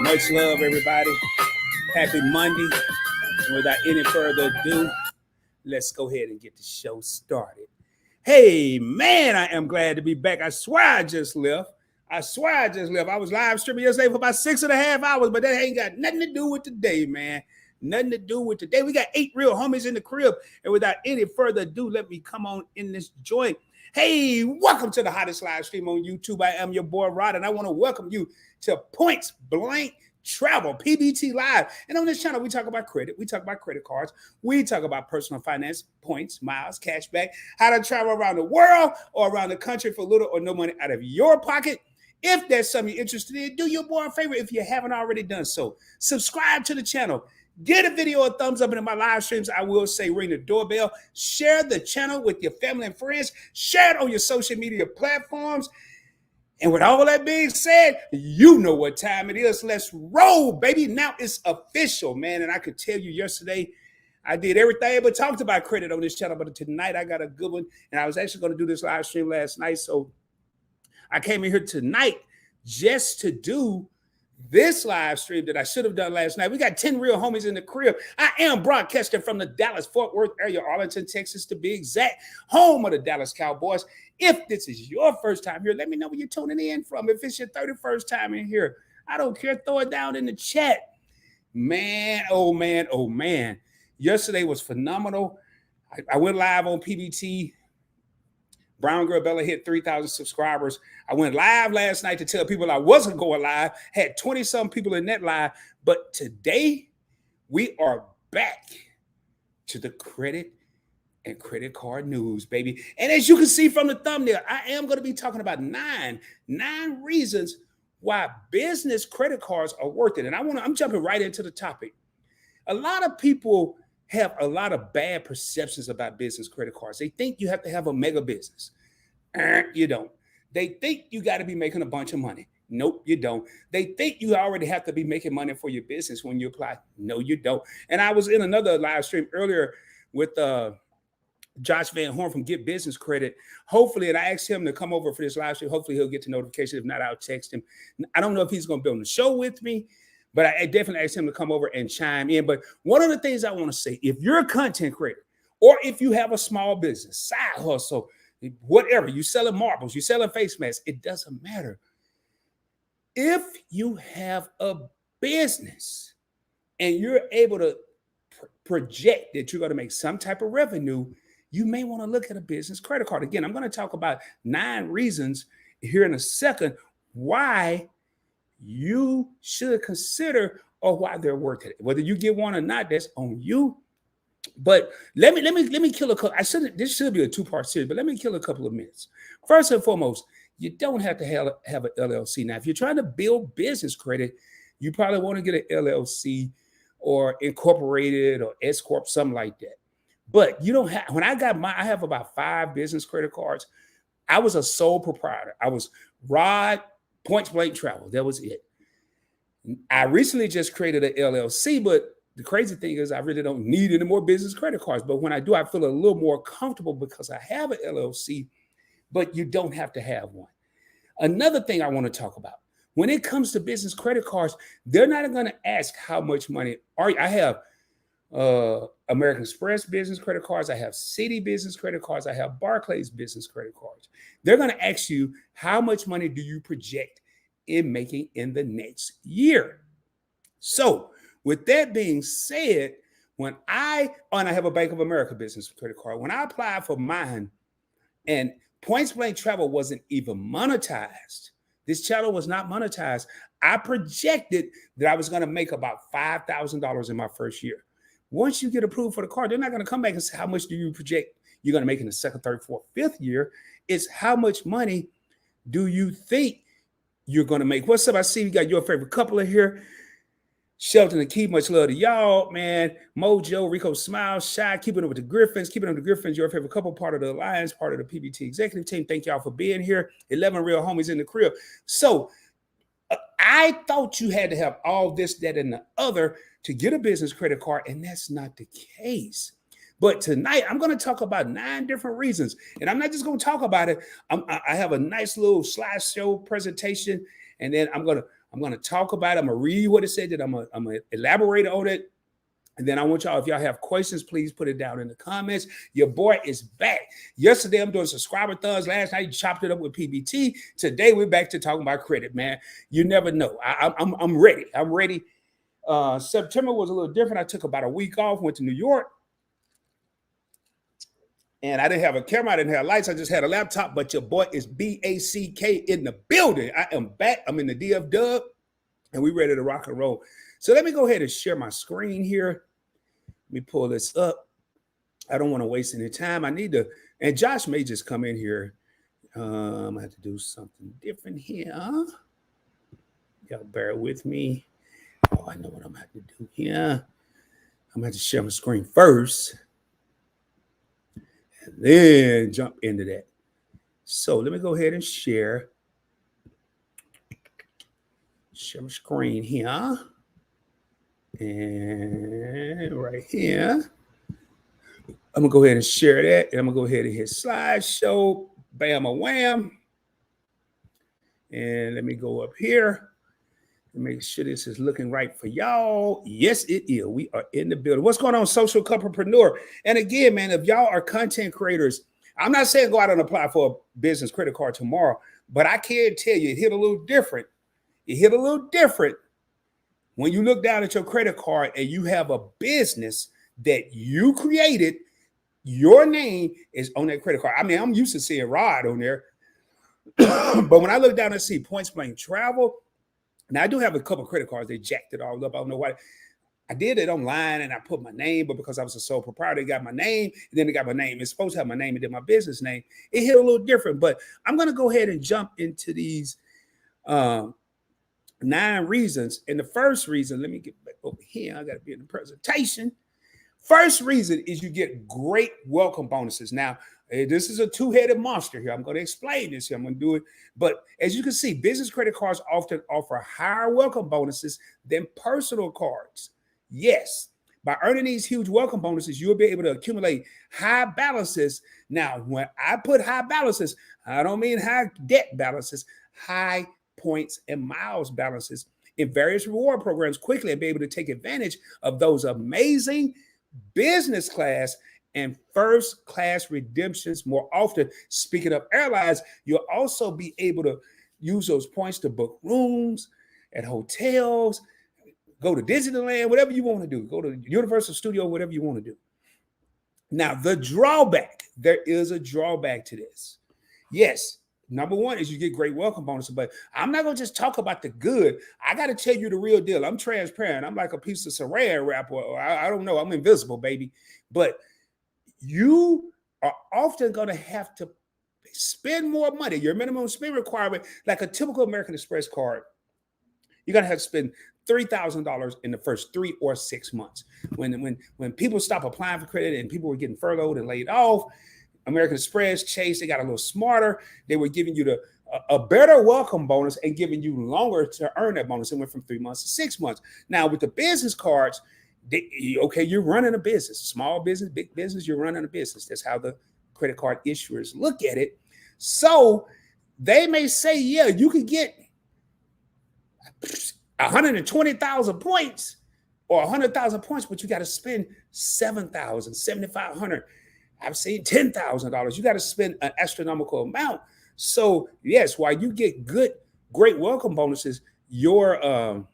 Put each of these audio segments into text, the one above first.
Much love, everybody. Happy Monday. And without any further ado, let's go ahead and get the show started. Hey, man, I am glad to be back. I swear I just left. I was live streaming yesterday for about 6.5 hours, but that ain't got nothing to do with today, man. Nothing to do with today. We got 8 real homies in the crib. And without any further ado, let me come on in this joint. Hey, welcome to the hottest live stream on YouTube. I am your boy Rod, and I want to welcome you to Points Blank Travel, PBT Live. And on this channel, we talk about credit. We talk about credit cards. We talk about personal finance, points, miles, cashback, how to travel around the world or around the country for little or no money out of your pocket. If that's something you're interested in, do your boy a favor if you haven't already done so. Subscribe to the channel. Give a video a thumbs up, and in my live streams, I will say ring the doorbell. Share the channel with your family and friends. Share it on your social media platforms. And with all that being said, you know what time it is. Let's roll, baby. Now it's official, man. And I could tell you yesterday, I did everything but talked about credit on this channel. But tonight, I got a good one. And I was actually going to do this live stream last night. So I came in here tonight just to do this live stream that I should have done last night. We got 10 real homies in the crib. I am broadcasting from the Dallas-Fort Worth area, Arlington, Texas, to be exact, home of the Dallas Cowboys. If this is your first time here, let me know where you're tuning in from. If it's your 31st time in here, I don't care. Throw it down in the chat. Man, oh, man, oh, man. Yesterday was phenomenal. I went live on PBT. Brown Girl Bella hit 3,000 subscribers. I went live last night to tell people I wasn't going live. Had 20-some people in that live. But today, we are back to the credit and credit card news, baby. And as you can see from the thumbnail, I am going to be talking about nine reasons why business credit cards are worth it. And I'm jumping right into the topic. A lot of people have a lot of bad perceptions about business credit cards. They think you have to have a mega business. You don't. They think you got to be making a bunch of money. Nope, you don't. They think you already have to be making money for your business when you apply. No, you don't. And I was in another live stream earlier with Josh Van Horn from Get Business Credit. Hopefully, and I asked him to come over for this live stream. Hopefully, he'll get the notification. If not, I'll text him. I don't know if he's going to be on the show with me, but I definitely asked him to come over and chime in. But one of the things I want to say, if you're a content creator or if you have a small business, side hustle, whatever, you selling marbles, you selling face masks, it doesn't matter. If you have a business and you're able to project that you're going to make some type of revenue, you may want to look at a business credit card. Again, I'm going to talk about 9 reasons here in a second why you should consider or why they're worth it. Whether you get one or not, that's on you. But let me kill a couple. This should be a 2-part series, but let me kill a couple of minutes. First and foremost, you don't have to have an LLC. Now, if you're trying to build business credit, you probably want to get an LLC or incorporated or S Corp, something like that. But you don't have, when I have about 5 business credit cards. I was a sole proprietor. I was Rod Points Blank Travel. That was it. I recently just created an LLC, but the crazy thing is I really don't need any more business credit cards. But when I do, I feel a little more comfortable because I have an LLC, but you don't have to have one. Another thing I want to talk about, when it comes to business credit cards, they're not going to ask how much money are you. I have American Express business credit cards. I have Citi business credit cards. I have Barclays business credit cards. They're going to ask you, how much money do you project in making in the next year? So with that being said, when I have a Bank of America business credit card, when I applied for mine and Points Blank Travel wasn't even monetized, this channel was not monetized, I projected that I was going to make about $5,000 in my first year. Once you get approved for the card, they're not going to come back and say, how much do you project you're going to make in the 2nd, 3rd, 4th, 5th year? It's how much money do you think you're going to make? What's up? I see we got your favorite couple in here. Shelton and Keith, much love to y'all, man. Mojo, Rico Smile, Shy, keeping up with the Griffins. Keeping up with the Griffins, your favorite couple, part of the Alliance, part of the PBT executive team. Thank y'all for being here. 11 real homies in the crib. So I thought you had to have all this, that, and the other to get a business credit card, and that's not the case. But tonight, I'm going to talk about 9 different reasons. And I'm not just going to talk about it. I have a nice little slideshow presentation, and then I'm going I'm going to talk about it. I'm going to read what it said, that I'm going to elaborate on it. And then I want y'all, if y'all have questions, please put it down in the comments. Your boy is back. Yesterday, I'm doing subscriber thumbs. Last night, you chopped it up with PBT. Today, we're back to talking about credit, man. You never know. I'm ready. I'm ready. September was a little different. I took about a week off, went to New York. And I didn't have a camera. I didn't have lights. I just had a laptop. But your boy is BACK in the building. I am back. I'm in the DF Dub. And we're ready to rock and roll. So let me go ahead and share my screen here. Let me pull this up. I don't want to waste any time. I need to. And Josh may just come in here. I have to do something different here. Y'all bear with me. Oh, I know what I'm going to have to do here. I'm going to have to share my screen first. And then jump into that. So let me go ahead and share my screen here. And right here. I'm going to go ahead and share that. And I'm going to go ahead and hit slideshow. Bam, a wham. And let me go up here and make sure this is looking right for y'all. Yes, it is. We are in the building. What's going on, social couplepreneur? And again, man, if y'all are content creators, I'm not saying go out and apply for a business credit card tomorrow, but I can tell you it hit a little different. It hit a little different when you look down at your credit card and you have a business that you created. Your name is on that credit card. I mean, I'm used to seeing Rod on there. But when I look down and see Points Blank Travel, now I do have a couple of credit cards. They jacked it all up. I don't know why. I did it online and I put my name, but because I was a sole proprietor, they got my name, and then they got my name. It's supposed to have my name and then my business name. It hit a little different, but I'm going to go ahead and jump into these 9 reasons. And the first reason, let me get back over here. I got to be in the presentation. First reason is you get great welcome bonuses. Now, this is a two-headed monster here. I'm going to explain this here. I'm going to do it. But as you can see, business credit cards often offer higher welcome bonuses than personal cards. Yes, by earning these huge welcome bonuses, you'll be able to accumulate high balances. Now, when I put high balances, I don't mean high debt balances, high points and miles balances in various reward programs quickly and be able to take advantage of those amazing business class and first class redemptions more often. Speaking of airlines, you'll also be able to use those points to book rooms at hotels, go to Disneyland, whatever you want to do, go to Universal Studio, whatever you want to do. Now, the drawback, there is a drawback to this. Yes, number one is you get great welcome bonuses, but I'm not going to just talk about the good. I got to tell you the real deal. I'm transparent. I'm like a piece of saran wrap, or I don't know. I'm invisible, baby. But you are often going to have to spend more money. Your minimum spend requirement, like a typical American Express card, you're going to have to spend $3,000 in the first 3 or 6 months. When people stop applying for credit and people were getting furloughed and laid off, American Express, Chase, they got a little smarter. They were giving you a better welcome bonus and giving you longer to earn that bonus. It went from 3 months to 6 months. Now, with the business cards, you're running a business, small business, big business, you're running a business. That's how the credit card issuers look at it. So they may say, yeah, you could get 120,000 points or 100,000 points, but you got to spend 7,000, 7,500. I've seen $10,000. You got to spend an astronomical amount. So yes, while you get great welcome bonuses, I'm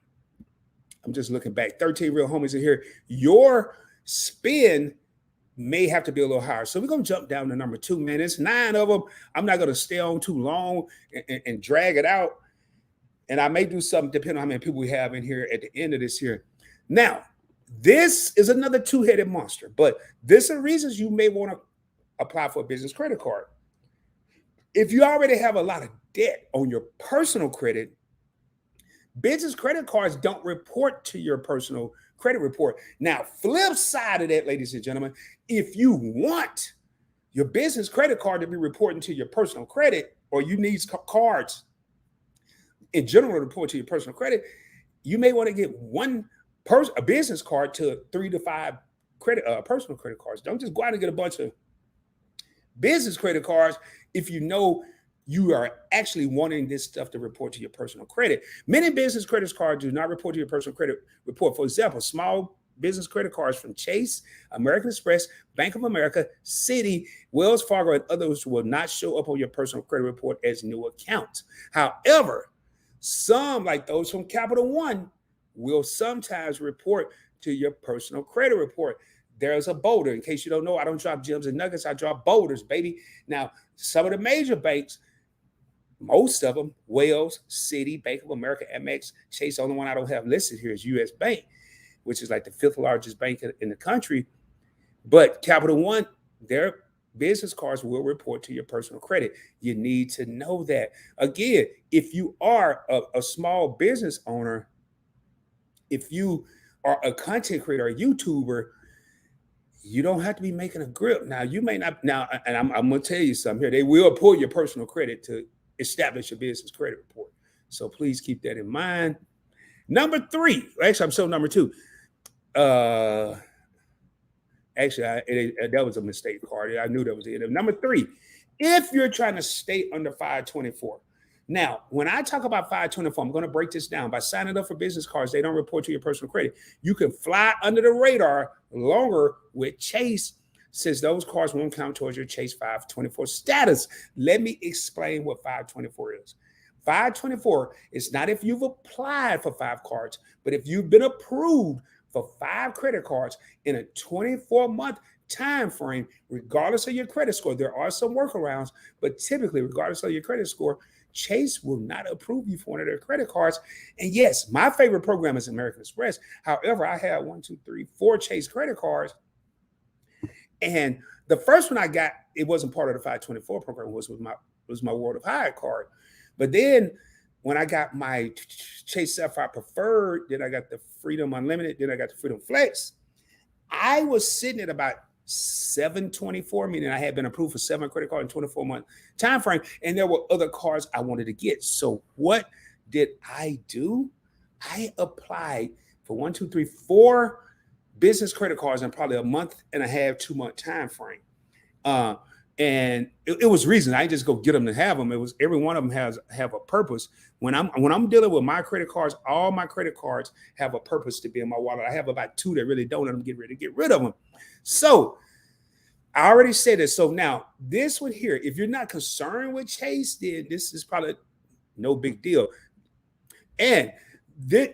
just looking back, 13 real homies in here, your spend may have to be a little higher. So we're going to jump down to number 2, man. It's 9 of them. I'm not going to stay on too long and drag it out. And I may do something depending on how many people we have in here at the end of this here. Now, this is another two-headed monster, but this are reasons you may want to apply for a business credit card. If you already have a lot of debt on your personal credit, business credit cards don't report to your personal credit report. Now, flip side of that, ladies and gentlemen, if you want your business credit card to be reporting to your personal credit, or you need cards in general to report to your personal credit, you may want to get a business card to 3 to 5 personal credit cards. Don't just go out and get a bunch of business credit cards if you know you are actually wanting this stuff to report to your personal credit. Many business credit cards do not report to your personal credit report. For example, small business credit cards from Chase, American Express, Bank of America, Citi, Wells Fargo, and others will not show up on your personal credit report as new accounts. However, some, like those from Capital One, will sometimes report to your personal credit report. There's a boulder. In case you don't know, I don't drop gems and nuggets. I drop boulders, baby. Now, some of the major banks, most of them, Wells, Citi, Bank of America, Amex, Chase. The only one I don't have listed here is U.S. Bank, which is like the 5th largest bank in the country. But Capital One, their business cards will report to your personal credit. You need to know that. Again, if you are a small business owner, if you are a content creator, a YouTuber, you don't have to be making a grip. Now, you may not, now, and I'm going to tell you something here. They will pull your personal credit to establish your business credit report. So please keep that in mind. Number 3, actually, I'm still number 2. That was a mistake, Cardi. I knew that was it. Number 3, if you're trying to stay under 524. Now, when I talk about 524, I'm going to break this down. By signing up for business cards, they don't report to your personal credit. You can fly under the radar longer with Chase, since those cards won't count towards your Chase 524 status. Let me explain what 524 is. 524 is not if you've applied for 5 cards, but if you've been approved for 5 credit cards in a 24-month time frame, regardless of your credit score. There are some workarounds, but typically, regardless of your credit score, Chase will not approve you for one of their credit cards. And yes, my favorite program is American Express. However, I have 4 Chase credit cards. And the first one I got, it wasn't part of the 524 program, was my World of Hyatt card. But then when I got my Chase Sapphire Preferred, then I got the Freedom Unlimited, then I got the Freedom Flex, I was sitting at about 724, meaning I had been approved for 7 credit cards in 24-month time frame, and there were other cards I wanted to get. So what did I do? I applied for 4 business credit cards in probably a month and a half, 2-month time frame. And it was reason. I didn't just go get them to have them. It was every one of them have a purpose. When I'm dealing with my credit cards, all my credit cards have a purpose to be in my wallet. I have about 2 that really don't, and I'm getting ready to get rid of them. So I already said this. So now this one here, if you're not concerned with Chase, then this is probably no big deal. And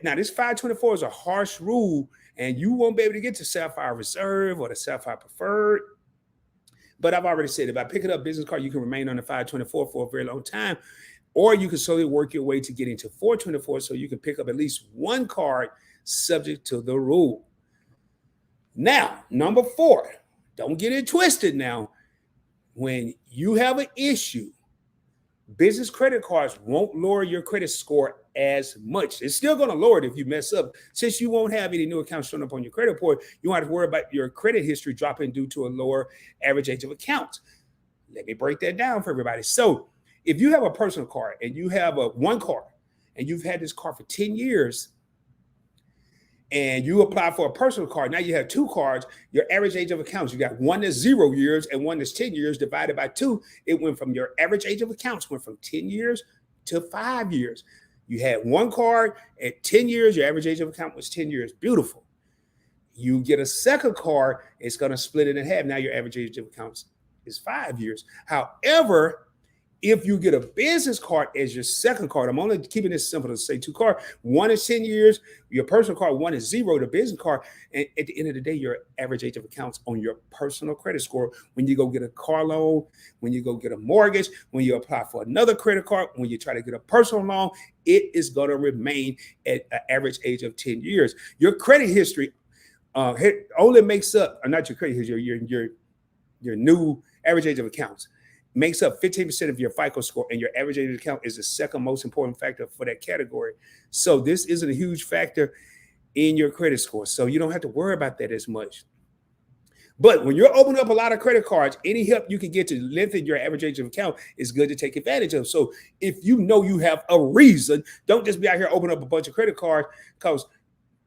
now this 524 is a harsh rule, and you won't be able to get to Sapphire Reserve or the Sapphire Preferred. But I've already said, if I pick it up business card, you can remain on the 524 for a very long time, or you can slowly work your way to getting to 424, so you can pick up at least 1 card subject to the rule. Now, number 4, don't get it twisted now. When you have an issue, business credit cards won't lower your credit score as much. It's still going to lower it if you mess up. Since you won't have any new accounts showing up on your credit report, you won't have to worry about your credit history dropping due to a lower average age of accounts. Let me break that down for everybody. So if you have a personal card and you have one card and you've had this card for 10 years, and you apply for a personal card, now you have 2 cards, your average age of accounts, you got one that's 0 years and one that's 10 years divided by 2. It went from your average age of accounts went from 10 years to 5 years. You had 1 card at 10 years, your average age of account was 10 years. Beautiful. You get a second card, it's going to split it in half. Now your average age of accounts is 5 years. However, if you get a business card as your second card, I'm only keeping this simple to say 2 cards. 1 is 10 years, your personal card, 1 is 0, the business card. And at the end of the day, your average age of accounts on your personal credit score, when you go get a car loan, when you go get a mortgage, when you apply for another credit card, when you try to get a personal loan, it is going to remain at an average age of 10 years. Your credit history only makes up, or not your credit history, your new average age of accounts makes up 15% of your FICO score, and your average age of account is the second most important factor for that category. So this isn't a huge factor in your credit score. So you don't have to worry about that as much. But when you're opening up a lot of credit cards, any help you can get to lengthen your average age of account is good to take advantage of. So if you know you have a reason, don't just be out here opening up a bunch of credit cards because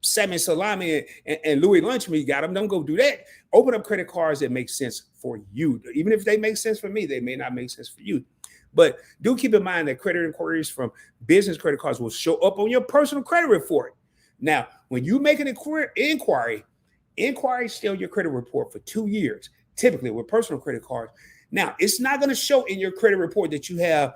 Sammy Salami and Louis Lunchmeat got them. Don't go do that. Open up credit cards that make sense for you. Even if they make sense for me, they may not make sense for you. But do keep in mind that credit inquiries from business credit cards will show up on your personal credit report. Now, when you make an inquiry, inquiries stay on your credit report for 2 years, typically with personal credit cards. Now, it's not going to show in your credit report that you have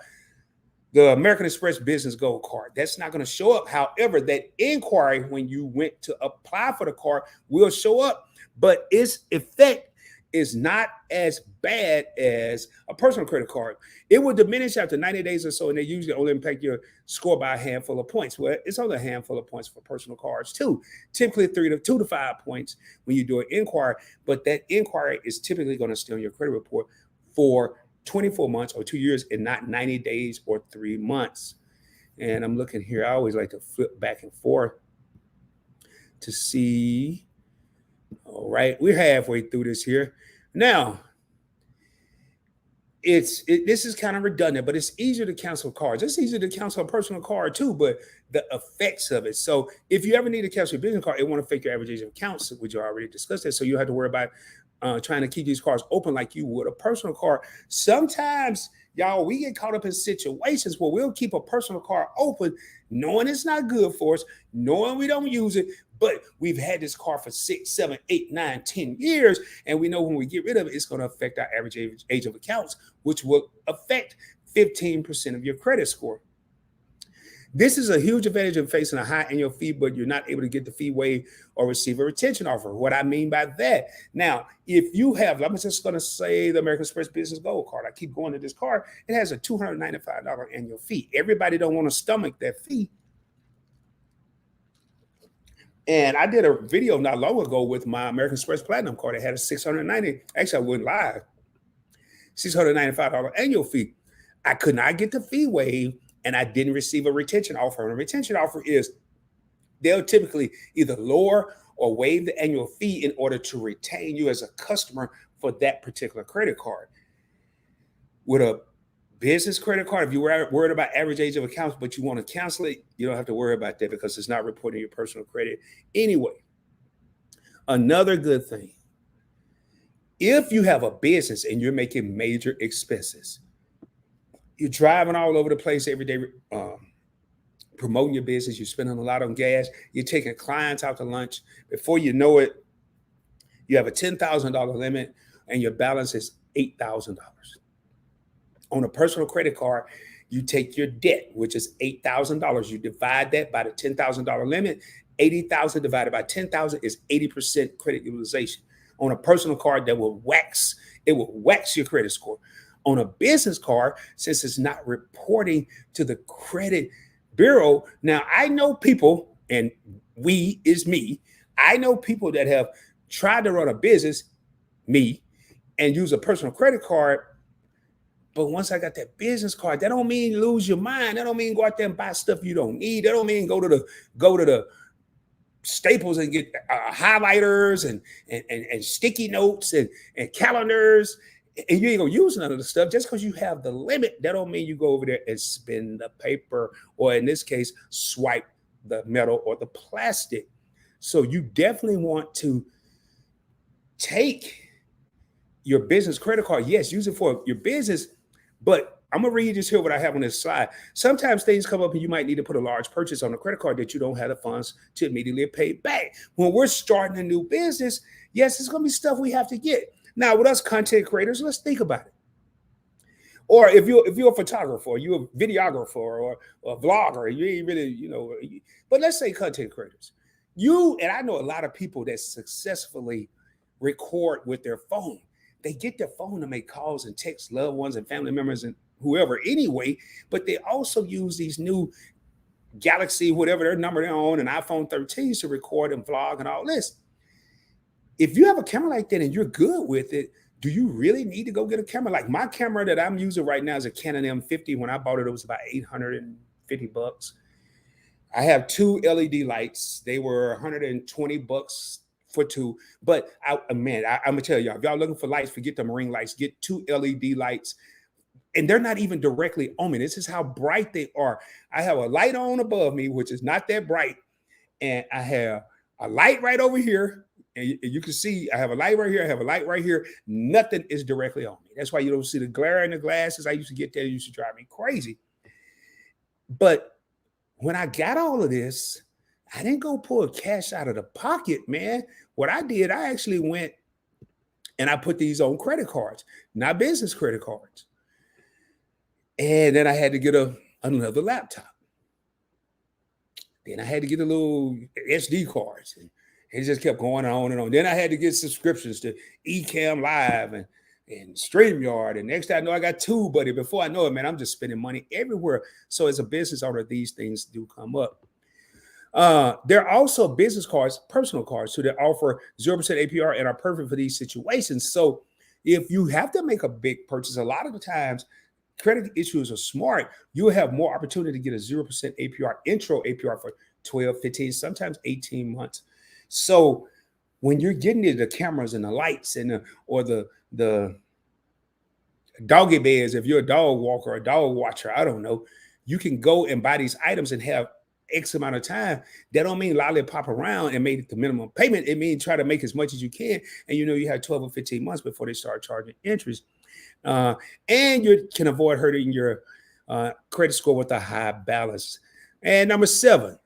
the American Express Business Gold card. That's not going to show up. However, that inquiry when you went to apply for the card will show up, but its effect is not as bad as a personal credit card. It will diminish after 90 days or so, and they usually only impact your score by a handful of points. Well, it's only a handful of points for personal cards too. Typically 2 to 5 points when you do an inquiry, but that inquiry is typically going to stay on your credit report for 24 months or 2 years and not 90 days or 3 months. And I'm looking here. I always like to flip back and forth to see. All right, we're halfway through this here. Now, this is kind of redundant, but it's easier to cancel cards. It's easier to cancel a personal card too, but the effects of it. So if you ever need to cancel your business card, it won't affect your average age of accounts, which you already discussed that. So you have to worry about trying to keep these cards open like you would a personal card. Sometimes, y'all, we get caught up in situations where we'll keep a personal card open, knowing it's not good for us, knowing we don't use it, but we've had this card for 6, 7, 8, 9, 10 years, and we know when we get rid of it, it's going to affect our average age of accounts, which will affect 15% of your credit score. This is a huge advantage of facing a high annual fee, but you're not able to get the fee waived or receive a retention offer. What I mean by that, now, if you have, I'm just going to say the American Express Business Gold card. I keep going to this card. It has a $295 annual fee. Everybody don't want to stomach that fee. And I did a video not long ago with my American Express Platinum card. It had a $690. Actually, I went live. $695 annual fee. I could not get the fee waived, and I didn't receive a retention offer. And a retention offer is they'll typically either lower or waive the annual fee in order to retain you as a customer for that particular credit card. With a business credit card, if you were worried about average age of accounts, but you want to cancel it, you don't have to worry about that because it's not reporting your personal credit anyway. Another good thing, if you have a business and you're making major expenses, you're driving all over the place every day, promoting your business, you're spending a lot on gas, you're taking clients out to lunch. Before you know it, you have a $10,000 limit and your balance is $8,000. On a personal credit card, you take your debt, which is $8,000. You divide that by the $10,000 limit. 80,000 divided by 10,000 is 80% credit utilization. On a personal card, it will wax your credit score. On a business card, since it's not reporting to the credit bureau, now I know people, and we is me, I know people that have tried to run a business, me, and use a personal credit card. But once I got that business card, that don't mean lose your mind. That don't mean go out there and buy stuff you don't need. That don't mean go to the Staples and get highlighters and sticky notes and calendars, and you ain't gonna use none of the stuff. Just because you have the limit, that don't mean you go over there and spin the paper, or in this case, swipe the metal or the plastic. So you definitely want to take your business credit card. Yes, use it for your business, but I'm gonna read just here what I have on this slide. Sometimes things come up and you might need to put a large purchase on a credit card that you don't have the funds to immediately pay back. When we're starting a new business, yes, it's gonna be stuff we have to get. Now, with us content creators, let's think about it. Or if you're a photographer, or you're a videographer, or a vlogger, you ain't really, but let's say content creators. And I know a lot of people that successfully record with their phone. They get their phone to make calls and text loved ones and family members and whoever anyway, but they also use these new Galaxy, whatever their number they're on, an iPhone 13 to record and vlog and all this. If you have a camera like that and you're good with it, do you really need to go get a camera? Like my camera that I'm using right now is a Canon M50. When I bought it, it was about $850. I have 2 LED lights. They were $120 for 2. But I'm gonna tell y'all, if y'all looking for lights, forget the marine lights. Get 2 LED lights, and they're not even directly on me. This is how bright they are. I have a light on above me, which is not that bright, and I have a light right over here And you can see I have a light right here. I have a light right here. Nothing is directly on me. That's why you don't see the glare in the glasses. I used to get that. It used to drive me crazy. But when I got all of this, I didn't go pull cash out of the pocket, man. What I did, I actually went and I put these on credit cards, not business credit cards. And then I had to get another laptop. Then I had to get a little SD cards. And it just kept going on and on. Then I had to get subscriptions to Ecamm Live and StreamYard. And next thing I know, I got two, buddy. Before I know it, man, I'm just spending money everywhere. So as a business owner, these things do come up. There are also business cards, personal cards, so that offer 0% APR and are perfect for these situations. So if you have to make a big purchase, a lot of the times, credit issuers are smart. You'll have more opportunity to get a 0% APR, intro APR for 12, 15, sometimes 18 months. So when you're getting into the cameras and the lights and or the doggy beds, if you're a dog walker or a dog watcher, I don't know, you can go and buy these items and have X amount of time. That don't mean lollipop around and make the minimum payment. It means try to make as much as you can. And you have 12 or 15 months before they start charging interest. And you can avoid hurting your credit score with a high balance. And number 7,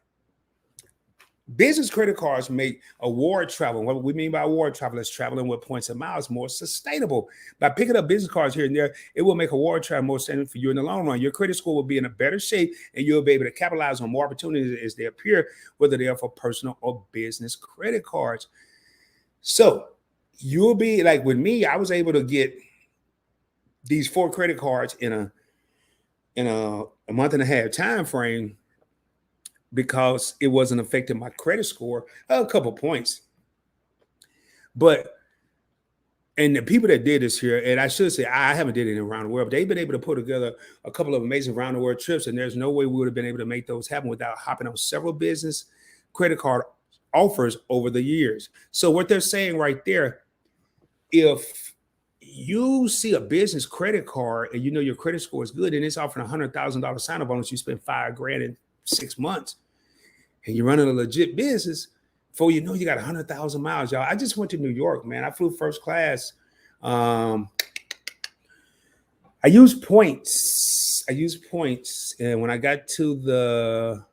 business credit cards make award travel. What we mean by award travel is traveling with points and miles more sustainable. By picking up business cards here and there, it will make award travel more sustainable for you in the long run. Your credit score will be in a better shape, and you'll be able to capitalize on more opportunities as they appear, whether they are for personal or business credit cards. So you'll be like with me, I was able to get these 4 credit cards in a month and a half time frame because it wasn't affecting my credit score a couple points. And the people that did this here, and I should say I haven't did it around the world, but they've been able to put together a couple of amazing around the world trips, and there's no way we would have been able to make those happen without hopping on several business credit card offers over the years. So what they're saying right there, if you see a business credit card and your credit score is good and it's offering $100,000 sign-up bonus, you spend $5,000 in 6 months, and you're running a legit business, before you know, you got 100,000 miles, y'all. I just went to New York, man. I flew first class. I used points. And when I got to the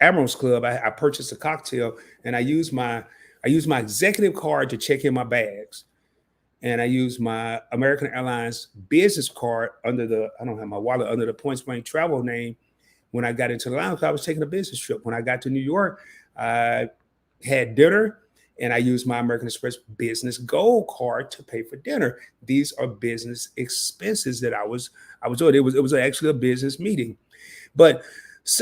Admirals Club, I purchased a cocktail, and I used my executive card to check in my bags. And I used my American Airlines business card I don't have my wallet under the Points Blank travel name. When I got into the lounge, I was taking a business trip. When I got to New York, I had dinner, and I used my American Express business gold card to pay for dinner. These are business expenses that I was doing. It was actually a business meeting.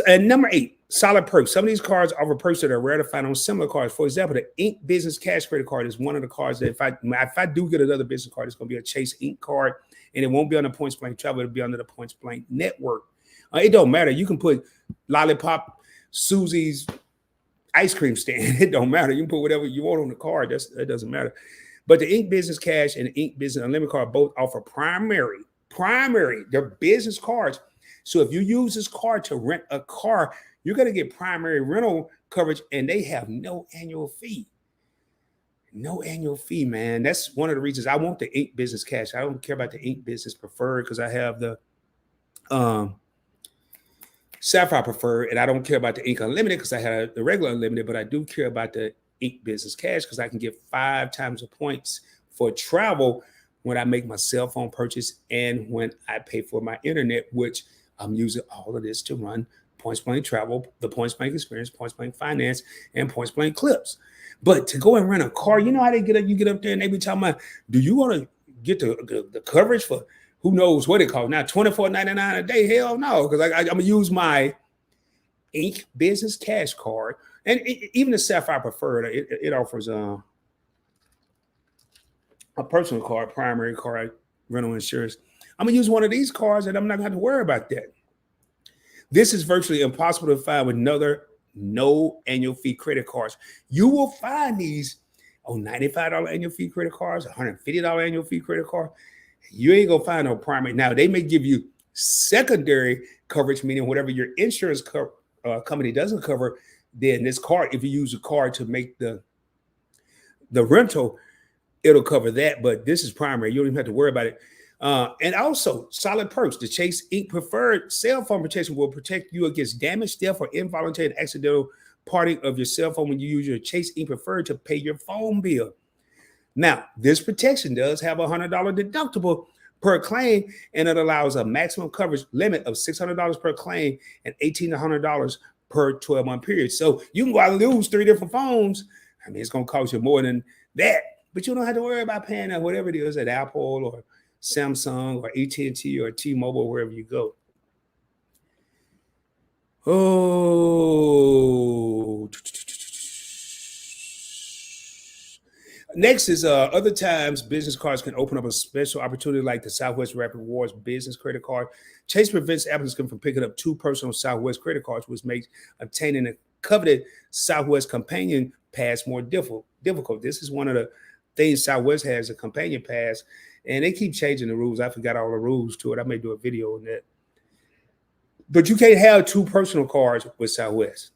And number 8, solid perks. Some of these cards offer perks that are rare to find on similar cards. For example, the Ink Business Cash Credit Card is one of the cards that if I do get another business card, it's going to be a Chase Ink card, and it won't be on the Points Blank Travel. It'll be under the Points Blank Network. It don't matter. You can put Lollipop Susie's ice cream stand. It don't matter. You can put whatever you want on the card. That doesn't matter. But the Ink Business Cash and the Ink Business Unlimited card both offer primary. They're business cards. So if you use this card to rent a car, you're going to get primary rental coverage, and they have no annual fee. No annual fee, man. That's one of the reasons I want the Ink Business Cash. I don't care about the Ink Business Preferred because I have the Sapphire Preferred, and I don't care about the Ink Unlimited because I have the regular Unlimited, but I do care about the Ink Business Cash because I can get 5 times the points for travel when I make my cell phone purchase and when I pay for my internet, which I'm using all of this to run Points Blank Travel, the Points Blank Experience, Points Blank Finance, and Points Blank Clips. But to go and rent a car, you know how they get up? You get up there and they be talking about, do you want to get the coverage for who knows what it costs now, $24.99 a day? Hell no, because I'm going to use my Ink Business Cash card. And even the Sapphire Preferred, it offers a personal card, primary card, rental insurance. I'm going to use one of these cards, and I'm not going to have to worry about that. This is virtually impossible to find with no annual fee credit cards. You will find these on $95 annual fee credit cards, $150 annual fee credit card. You ain't going to find no primary. Now, they may give you secondary coverage, meaning whatever your insurance company doesn't cover, then this card, if you use a card to make the rental, it'll cover that. But this is primary. You don't even have to worry about it. And also, solid perks. The Chase Inc. Preferred cell phone protection will protect you against damage, theft, or involuntary and accidental parting of your cell phone when you use your Chase Inc. Preferred to pay your phone bill. Now, this protection does have a $100 deductible per claim, and it allows a maximum coverage limit of $600 per claim and $1,800 per 12-month period. So you can go out and lose 3 different phones. I mean, it's going to cost you more than that, but you don't have to worry about paying at whatever it is at Apple or Samsung or AT&T or T-Mobile, wherever you go. Oh, next is other times business cards can open up a special opportunity like the Southwest Rapid Rewards business credit card. Chase prevents applicants from picking up 2 personal Southwest credit cards, which makes obtaining a coveted Southwest Companion Pass more difficult. This is one of the things Southwest has, a Companion Pass, and they keep changing the rules. I forgot all the rules to it. I may do a video on that. But you can't have 2 personal cards with Southwest.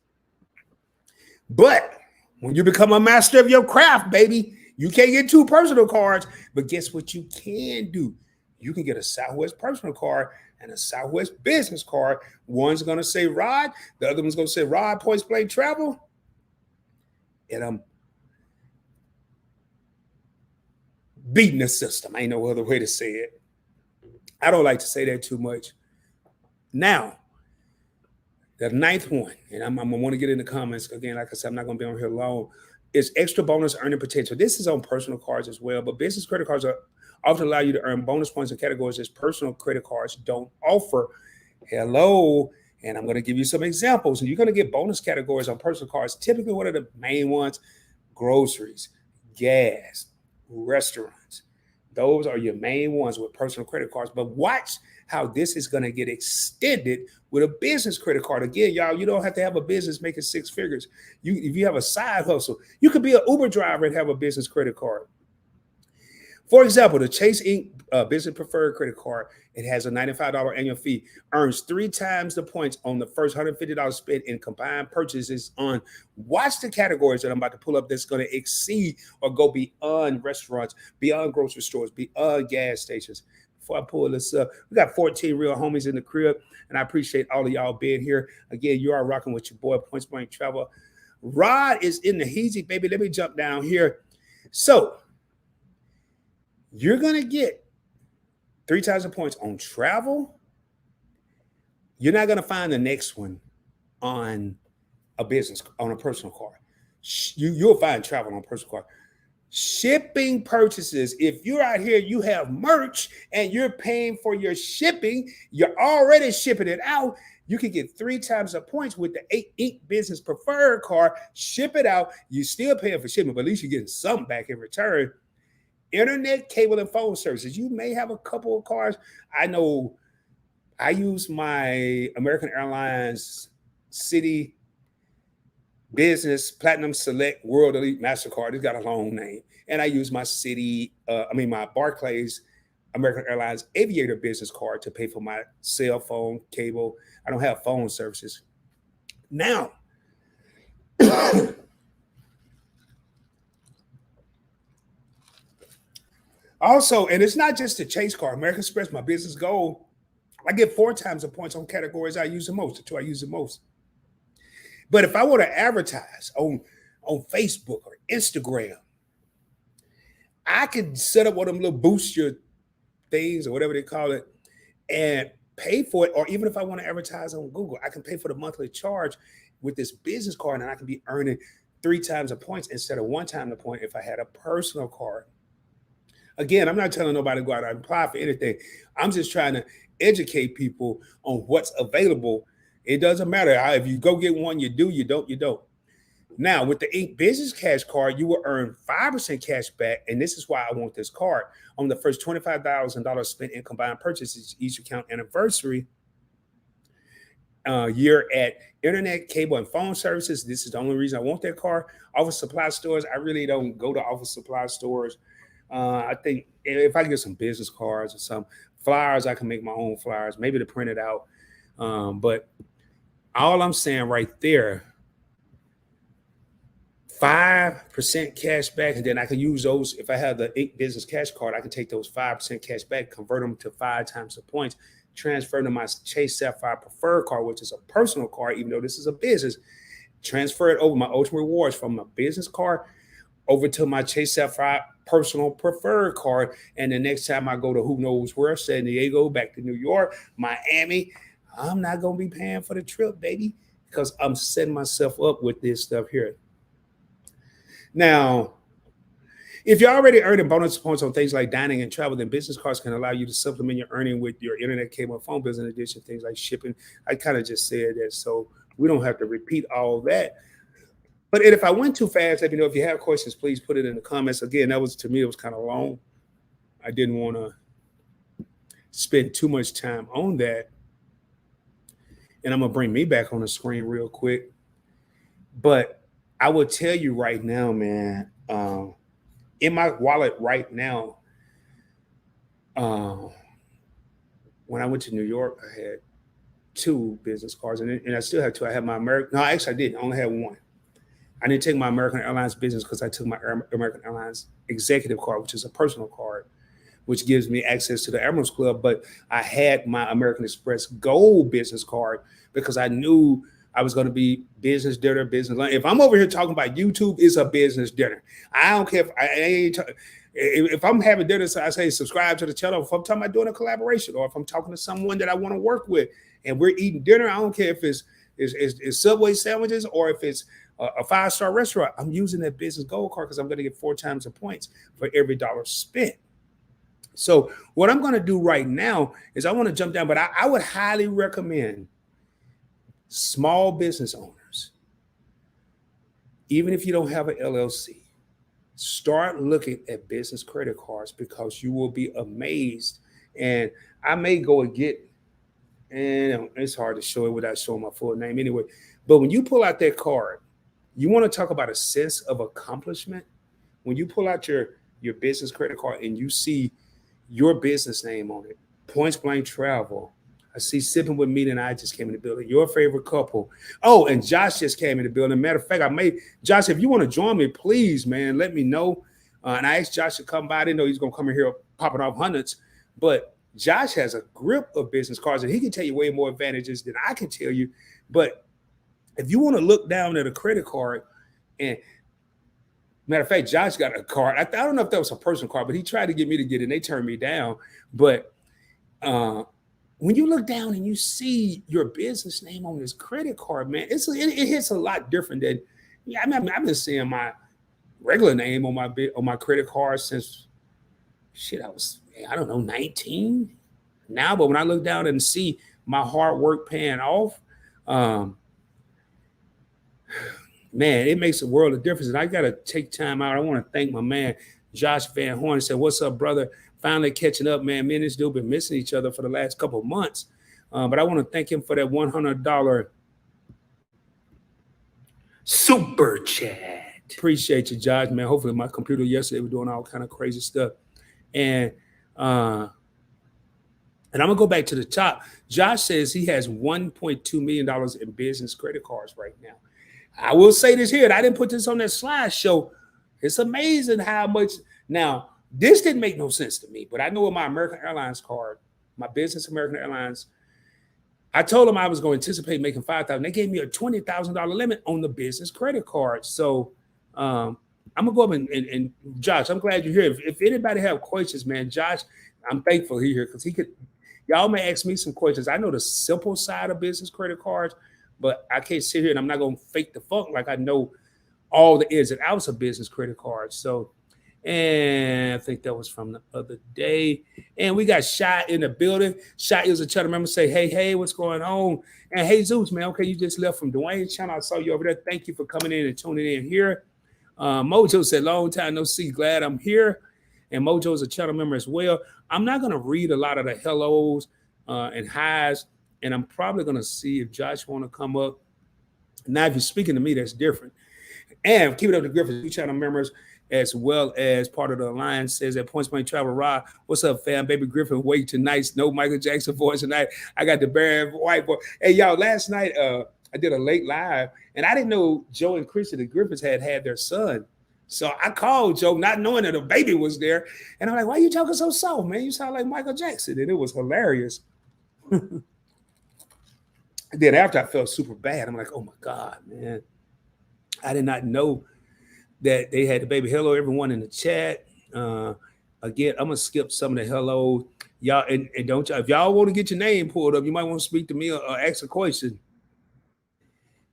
But when you become a master of your craft, baby, you can't get 2 personal cards. But guess what you can do? You can get a Southwest personal card and a Southwest business card. One's going to say Rod. The other one's going to say Rod Points Blank Travel. And I'm beating the system. Ain't no other way to say it. I don't like to say that too much. Now, the 9th one, and I'm going to want to get in the comments. Again, like I said, I'm not going to be on here long. Is extra bonus earning potential. This is on personal cards as well, but business credit cards are often allow you to earn bonus points in categories that personal credit cards don't offer. Hello. And I'm going to give you some examples. And you're going to get bonus categories on personal cards. Typically, what are the main ones? Groceries, gas, restaurants. Those are your main ones with personal credit cards. But watch how this is going to get extended with a business credit card. Again, y'all, you don't have to have a business making 6 figures. If you have a side hustle, you could be an Uber driver and have a business credit card. For example, the Chase Inc. Business Preferred Credit Card, it has a $95 annual fee, earns 3 times the points on the first $150 spent in combined purchases on, watch the categories that I'm about to pull up that's going to exceed or go beyond restaurants, beyond grocery stores, beyond gas stations. Before I pull this up, we got 14 real homies in the crib, and I appreciate all of y'all being here. Again, you are rocking with your boy, Points Blank Travel. Rod is in the heezy, baby. Let me jump down here. So, you're going to get 3 times the points on travel. You're not going to find the next one on a business, on a personal card. You'll find travel on a personal card. Shipping purchases. If you're out here, you have merch and you're paying for your shipping, you're already shipping it out. You can get 3 times the points with the Inc. Business Preferred card. Ship it out. You're still paying for shipping, but at least you're getting something back in return. Internet, cable, and phone services. You may have a couple of cards. I know I use my American Airlines City Business Platinum Select World Elite MasterCard. It's got a long name. And I use my my Barclays American Airlines Aviator Business Card to pay for my cell phone, cable. I don't have phone services. Now, also, and it's not just the Chase card, American Express, my business goal, I get 4 times the points on categories I use the most, the 2 I use the most. But if I want to advertise on Facebook or Instagram, I can set up one of them little booster things or whatever they call it and pay for it. Or even if I want to advertise on Google, I can pay for the monthly charge with this business card, and I can be earning 3 times the points instead of 1 time the point if I had a personal card. Again, I'm not telling nobody to go out and apply for anything. I'm just trying to educate people on what's available. It doesn't matter. If you go get one, you do. You don't, you don't. Now, with the Inc. Business Cash Card, you will earn 5% cash back, and this is why I want this card, on the first $25,000 spent in combined purchases each account anniversary year at internet, cable, and phone services. This is the only reason I want that card. Office supply stores, I really don't go to office supply stores. I think if I get some business cards or some flyers, I can make my own flyers, maybe to print it out. But all I'm saying right there 5% cash back, and then I can use those. If I have the 8 business cash card, I can take those 5% cash back, convert them to 5 times the points, transfer them to my Chase Sapphire Preferred card, which is a personal card, even though this is a business. Transfer it over my Ultimate Rewards from my business card over to my Chase Sapphire Personal Preferred card. And the next time I go to who knows where, San Diego, back to New York, Miami, I'm not going to be paying for the trip, baby, because I'm setting myself up with this stuff here. Now, if you're already earning bonus points on things like dining and travel, then business cards can allow you to supplement your earning with your internet, cable, and phone bills, in addition to things like shipping. I kind of just said that, so we don't have to repeat all that. But if I went too fast, let me know. If you have questions, please put it in the comments. Again, that was, to me, it was kind of long. I didn't want to spend too much time on that. And I'm going to bring me back on the screen real quick. But I will tell you right now, man, in my wallet right now, when I went to New York, I had 2 business cards, and I still have 2. I have my American. No, actually, I didn't. I only had 1. I didn't take my American Airlines business because I took my American Airlines executive card, which is a personal card, which gives me access to the Admirals Club. But I had my American Express Gold business card because I knew I was going to be business dinner, business lunch. If I'm over here talking about YouTube, it's a business dinner. I don't care if I'm having dinner, so I say subscribe to the channel. If I'm talking about doing a collaboration, or if I'm talking to someone that I want to work with and we're eating dinner, I don't care if it's Subway sandwiches or if it's a 5-star restaurant. I'm using that business gold card because I'm going to get 4 times the points for every dollar spent. So what I'm going to do right now is I want to jump down, but I would highly recommend small business owners, even if you don't have an LLC, start looking at business credit cards, because you will be amazed. And I may go and get, and it's hard to show it without showing my full name anyway. But when you pull out that card, you want to talk about a sense of accomplishment. When you pull out your business credit card and you see your business name on it, Points Blank Travel, I see Sipping with Meat and I just came in the building. Your favorite couple. Oh, and Josh just came in the building. Matter of fact, Josh, if you want to join me, please, man, let me know. And I asked Josh to come by. I didn't know he's going to come in here popping off hundreds. But Josh has a grip of business cards, and he can tell you way more advantages than I can tell you. But if you want to look down at a credit card, and matter of fact, Josh got a card. I don't know if that was a personal card, but he tried to get me to get it, and they turned me down. But when you look down and you see your business name on this credit card, man, it hits a lot different than, I've been seeing my regular name on my credit card since I was 19 now. But when I look down and see my hard work paying off, man, it makes a world of difference. And I got to take time out. I want to thank my man, Josh Van Horn. He said, "What's up, brother? Finally catching up, man. Me and this dude been missing each other for the last couple of months." But I want to thank him for that $100 super chat. Appreciate you, Josh, man. Hopefully my computer yesterday was doing all kind of crazy stuff. And I'm going to go back to the top. Josh says he has $1.2 million in business credit cards right now. I will say this here, and I didn't put this on that slideshow. It's amazing how much. Now, this didn't make no sense to me, but I know with my American Airlines card, my business American Airlines, I told them I was going to anticipate making $5,000. They gave me a $20,000 limit on the business credit card. So I'm going to go up and Josh, I'm glad you're here. If anybody have questions, man, Josh, I'm thankful he's here because y'all may ask me some questions. I know the simple side of business credit cards, but I can't sit here and I'm not going to fake the funk like I know all the ins and outs of business credit cards. So, and I think that was from the other day. And we got Shy in the building. Shy is a channel member. Say, hey, what's going on? And hey, Zeus, man, okay, you just left from Dwayne's channel. I saw you over there. Thank you for coming in and tuning in here. Mojo said, long time no see. Glad I'm here. And Mojo is a channel member as well. I'm not going to read a lot of the hellos and highs. And I'm probably going to see if Josh want to come up. Now, if you're speaking to me, that's different. And keep it up to Griffin, 2 channel members, as well as part of the alliance, says at Points Blank Travel. Rod, what's up, fam? Baby Griffin, wait tonight. No Michael Jackson voice tonight. I got the Barry White boy. Hey, y'all, last night, I did a late live, and I didn't know Joe and Chrissy the Griffiths had their son. So I called Joe, not knowing that a baby was there, and I'm like, "Why are you talking so soft, man? You sound like Michael Jackson." And it was hilarious. Then after I felt super bad, I'm like, "Oh my God, man! I did not know that they had the baby." Hello, everyone in the chat. Again, I'm gonna skip some of the hello, y'all, and don't y'all, if y'all want to get your name pulled up, you might want to speak to me or ask a question.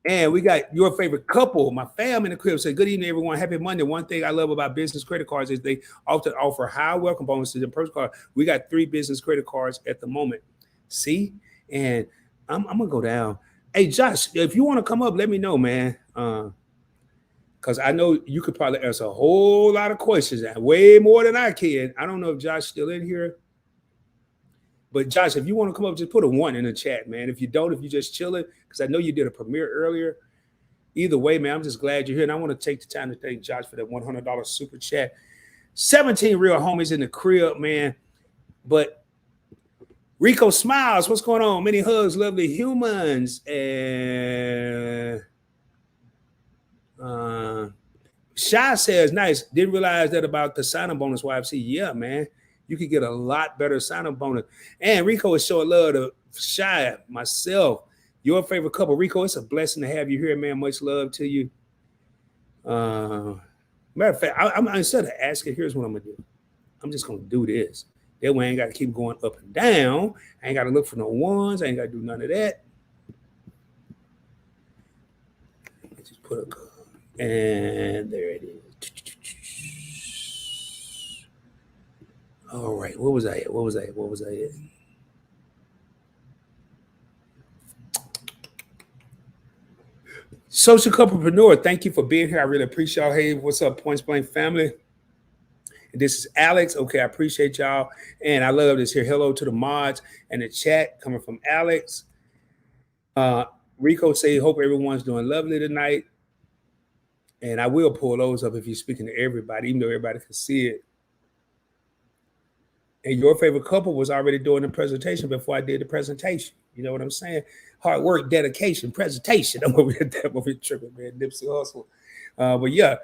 And we got your favorite couple, my fam in the crib. Say, good evening, everyone. Happy Monday. One thing I love about business credit cards is they often offer high welcome bonuses and personal card. We got 3 business credit cards at the moment. See? And I'm gonna go down. Hey, Josh, if you want to come up, let me know, man. Because I know you could probably answer a whole lot of questions, way more than I can. I don't know if Josh's still in here. But Josh, if you want to come up, just put a 1 in the chat, man. If you don't, if you're just chilling, because I know you did a premiere earlier. Either way, man, I'm just glad you're here. And I want to take the time to thank Josh for that $100 super chat. 17 real homies in the crib, man. But Rico smiles. What's going on? Many hugs, lovely humans. And Shy says, nice. Didn't realize that about the sign-up bonus YFC. Yeah, man. You could get a lot better sign-up bonus. And Rico is showing love to Shy, myself, your favorite couple. Rico, it's a blessing to have you here, man. Much love to you. Matter of fact, I'm instead of asking, here's what I'm going to do. I'm just going to do this. That way I ain't got to keep going up and down. I ain't got to look for no ones. I ain't got to do none of that. Just put a... And there it is. All right. What was I at? Social Couplepreneur, thank you for being here. I really appreciate y'all. Hey, what's up, Points Blank family? This is Alex. Okay, I appreciate y'all. And I love this here. Hello to the mods and the chat coming from Alex. Rico say, hope everyone's doing lovely tonight. And I will pull those up if you're speaking to everybody, even though everybody can see it. And your favorite couple was already doing the presentation before I did the presentation. You know what I'm saying? Hard work, dedication, presentation. I'm over here tripping, man. Nipsey Hussle. But yeah,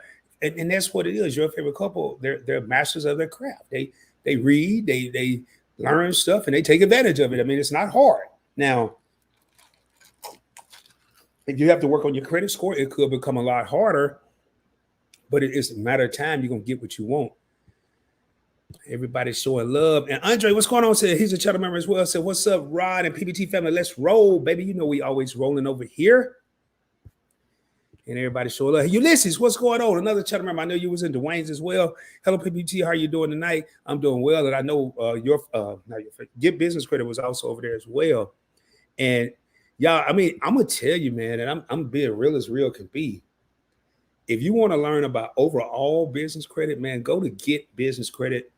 and that's what it is. Your favorite couple, they're masters of their craft. They read, they learn stuff, and they take advantage of it. I mean, it's not hard. Now, if you have to work on your credit score, it could become a lot harder. But it's a matter of time. You're gonna get what you want. Everybody's showing love. And Andre, what's going on? Said he's a channel member as well. Said, what's up, Rod and PBT family? Let's roll, baby. You know we always rolling over here. And everybody's showing love. Hey, Ulysses, what's going on? Another channel member. I know you was in Dwayne's as well. Hello, PBT. How are you doing tonight? I'm doing well. And I know your Get Business Credit was also over there as well. And y'all, I mean, I'm gonna tell you, man, and I'm being real as real can be. If you want to learn about overall business credit, man, go to Get Business Credit.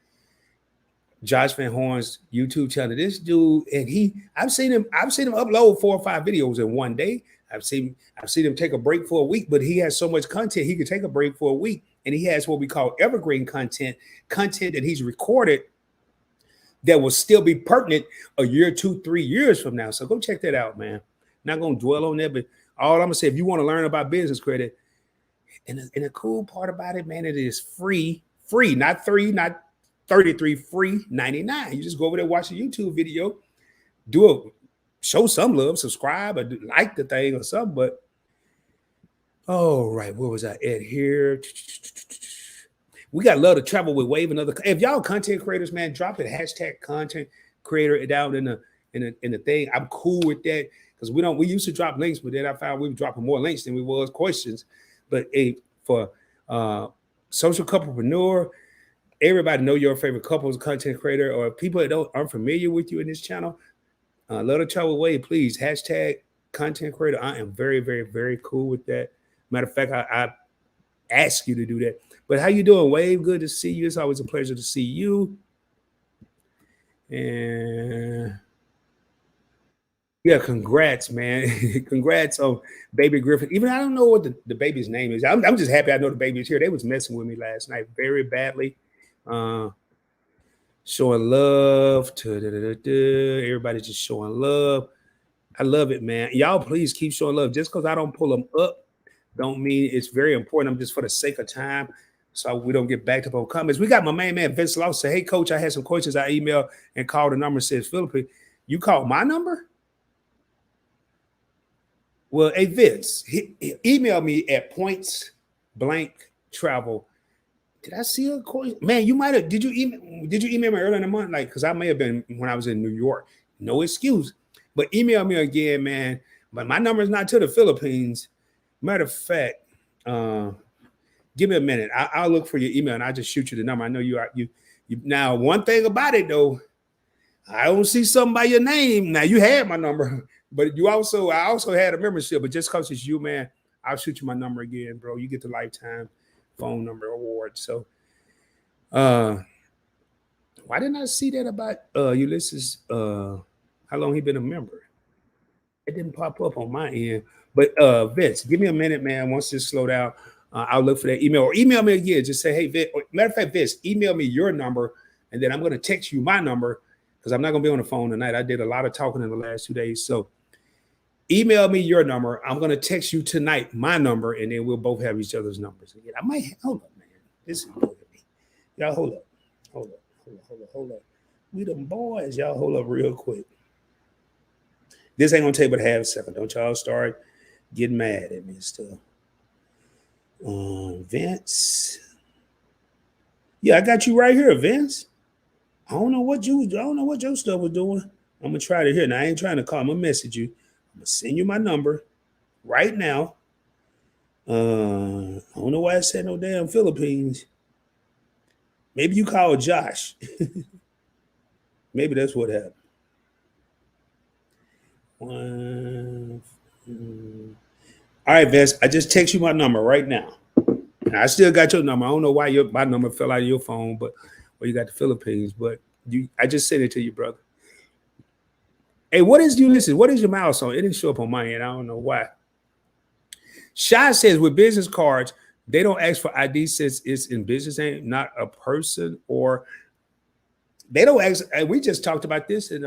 Josh Van Horn's YouTube channel. This dude, and I've seen him upload 4 or 5 videos in one day. I've seen him take a break for a week, but he has so much content, he could take a break for a week. And he has what we call evergreen content that he's recorded that will still be pertinent a year, 2, 3 years from now. So go check that out, man. Not going to dwell on that, but all I'm going to say, if you want to learn about business credit, and the cool part about it, man, it is free, not 3, not 33, free 99. You just go over there, watch a YouTube video, show some love, subscribe, or like the thing or something. But all right, where was I at here? We got love to travel with Wave and other. If y'all content creators, man, drop it #content creator down in the thing. I'm cool with that because we used to drop links, but then I found we were dropping more links than we was questions. But for Social Couplepreneur, everybody know your favorite couples, content creator, or people that aren't familiar with you in this channel. Love to travel away, please. #content creator. I am very, very, very cool with that. Matter of fact, I ask you to do that. But how you doing, Wave? Good to see you. It's always a pleasure to see you. And yeah, congrats, man. Congrats on baby Griffin. Even I don't know what the baby's name is. I'm just happy I know the baby's here. They was messing with me last night very badly. Showing love to everybody, just showing love. I love it, man. Y'all please keep showing love. Just because I don't pull them up don't mean it's very important. I'm just for the sake of time. So we don't get backed up on comments. We got my main man Vince Law say, hey coach, I had some questions. I emailed and called the number, says Philippine. You called my number? Well, hey Vince, email me at points blank travel. Did I see a question? Man, you might have. Did you email me earlier in the month? Like, because I may have been when I was in New York. No excuse. But email me again, man. But my number is not to the Philippines. Matter of fact, give me a minute. I'll look for your email and I'll just shoot you the number. I know you are you. Now, one thing about it though, I don't see something by your name. Now you had my number, but I also had a membership. But just because it's you, man, I'll shoot you my number again, bro. You get the lifetime phone number award. So, why didn't I see that about Ulysses? How long he been a member? It didn't pop up on my end. But Vince, give me a minute, man. Once this slow down, I'll look for that email or email me again. Just say, hey, Vince. Matter of fact, Vince, email me your number, and then I'm going to text you my number because I'm not going to be on the phone tonight. I did a lot of talking in the last 2 days. So email me your number. I'm going to text you tonight my number, and then we'll both have each other's numbers. Again, I might hold up, man. This is good. Y'all hold up. We them boys. Y'all hold up real quick. This ain't gonna take but half a second. Don't y'all start getting mad at me still. Vince. Yeah, I got you right here, Vince. I don't know what your stuff was doing. I'm gonna try to hear. Now I ain't trying to call. I'm gonna message you. I'm gonna send you my number right now. I don't know why I said no damn Philippines. Maybe you called Josh. Maybe that's what happened. All right, Vince. I just text you my number right now. And I still got your number. I don't know why my number fell out of your phone, but you got the Philippines. But I just sent it to you, brother. Hey, what is Ulysses? What is your milestone? It didn't show up on my end. I don't know why. Shy says with business cards, they don't ask for ID since it's in business name, not a person, or they don't ask. And we just talked about this in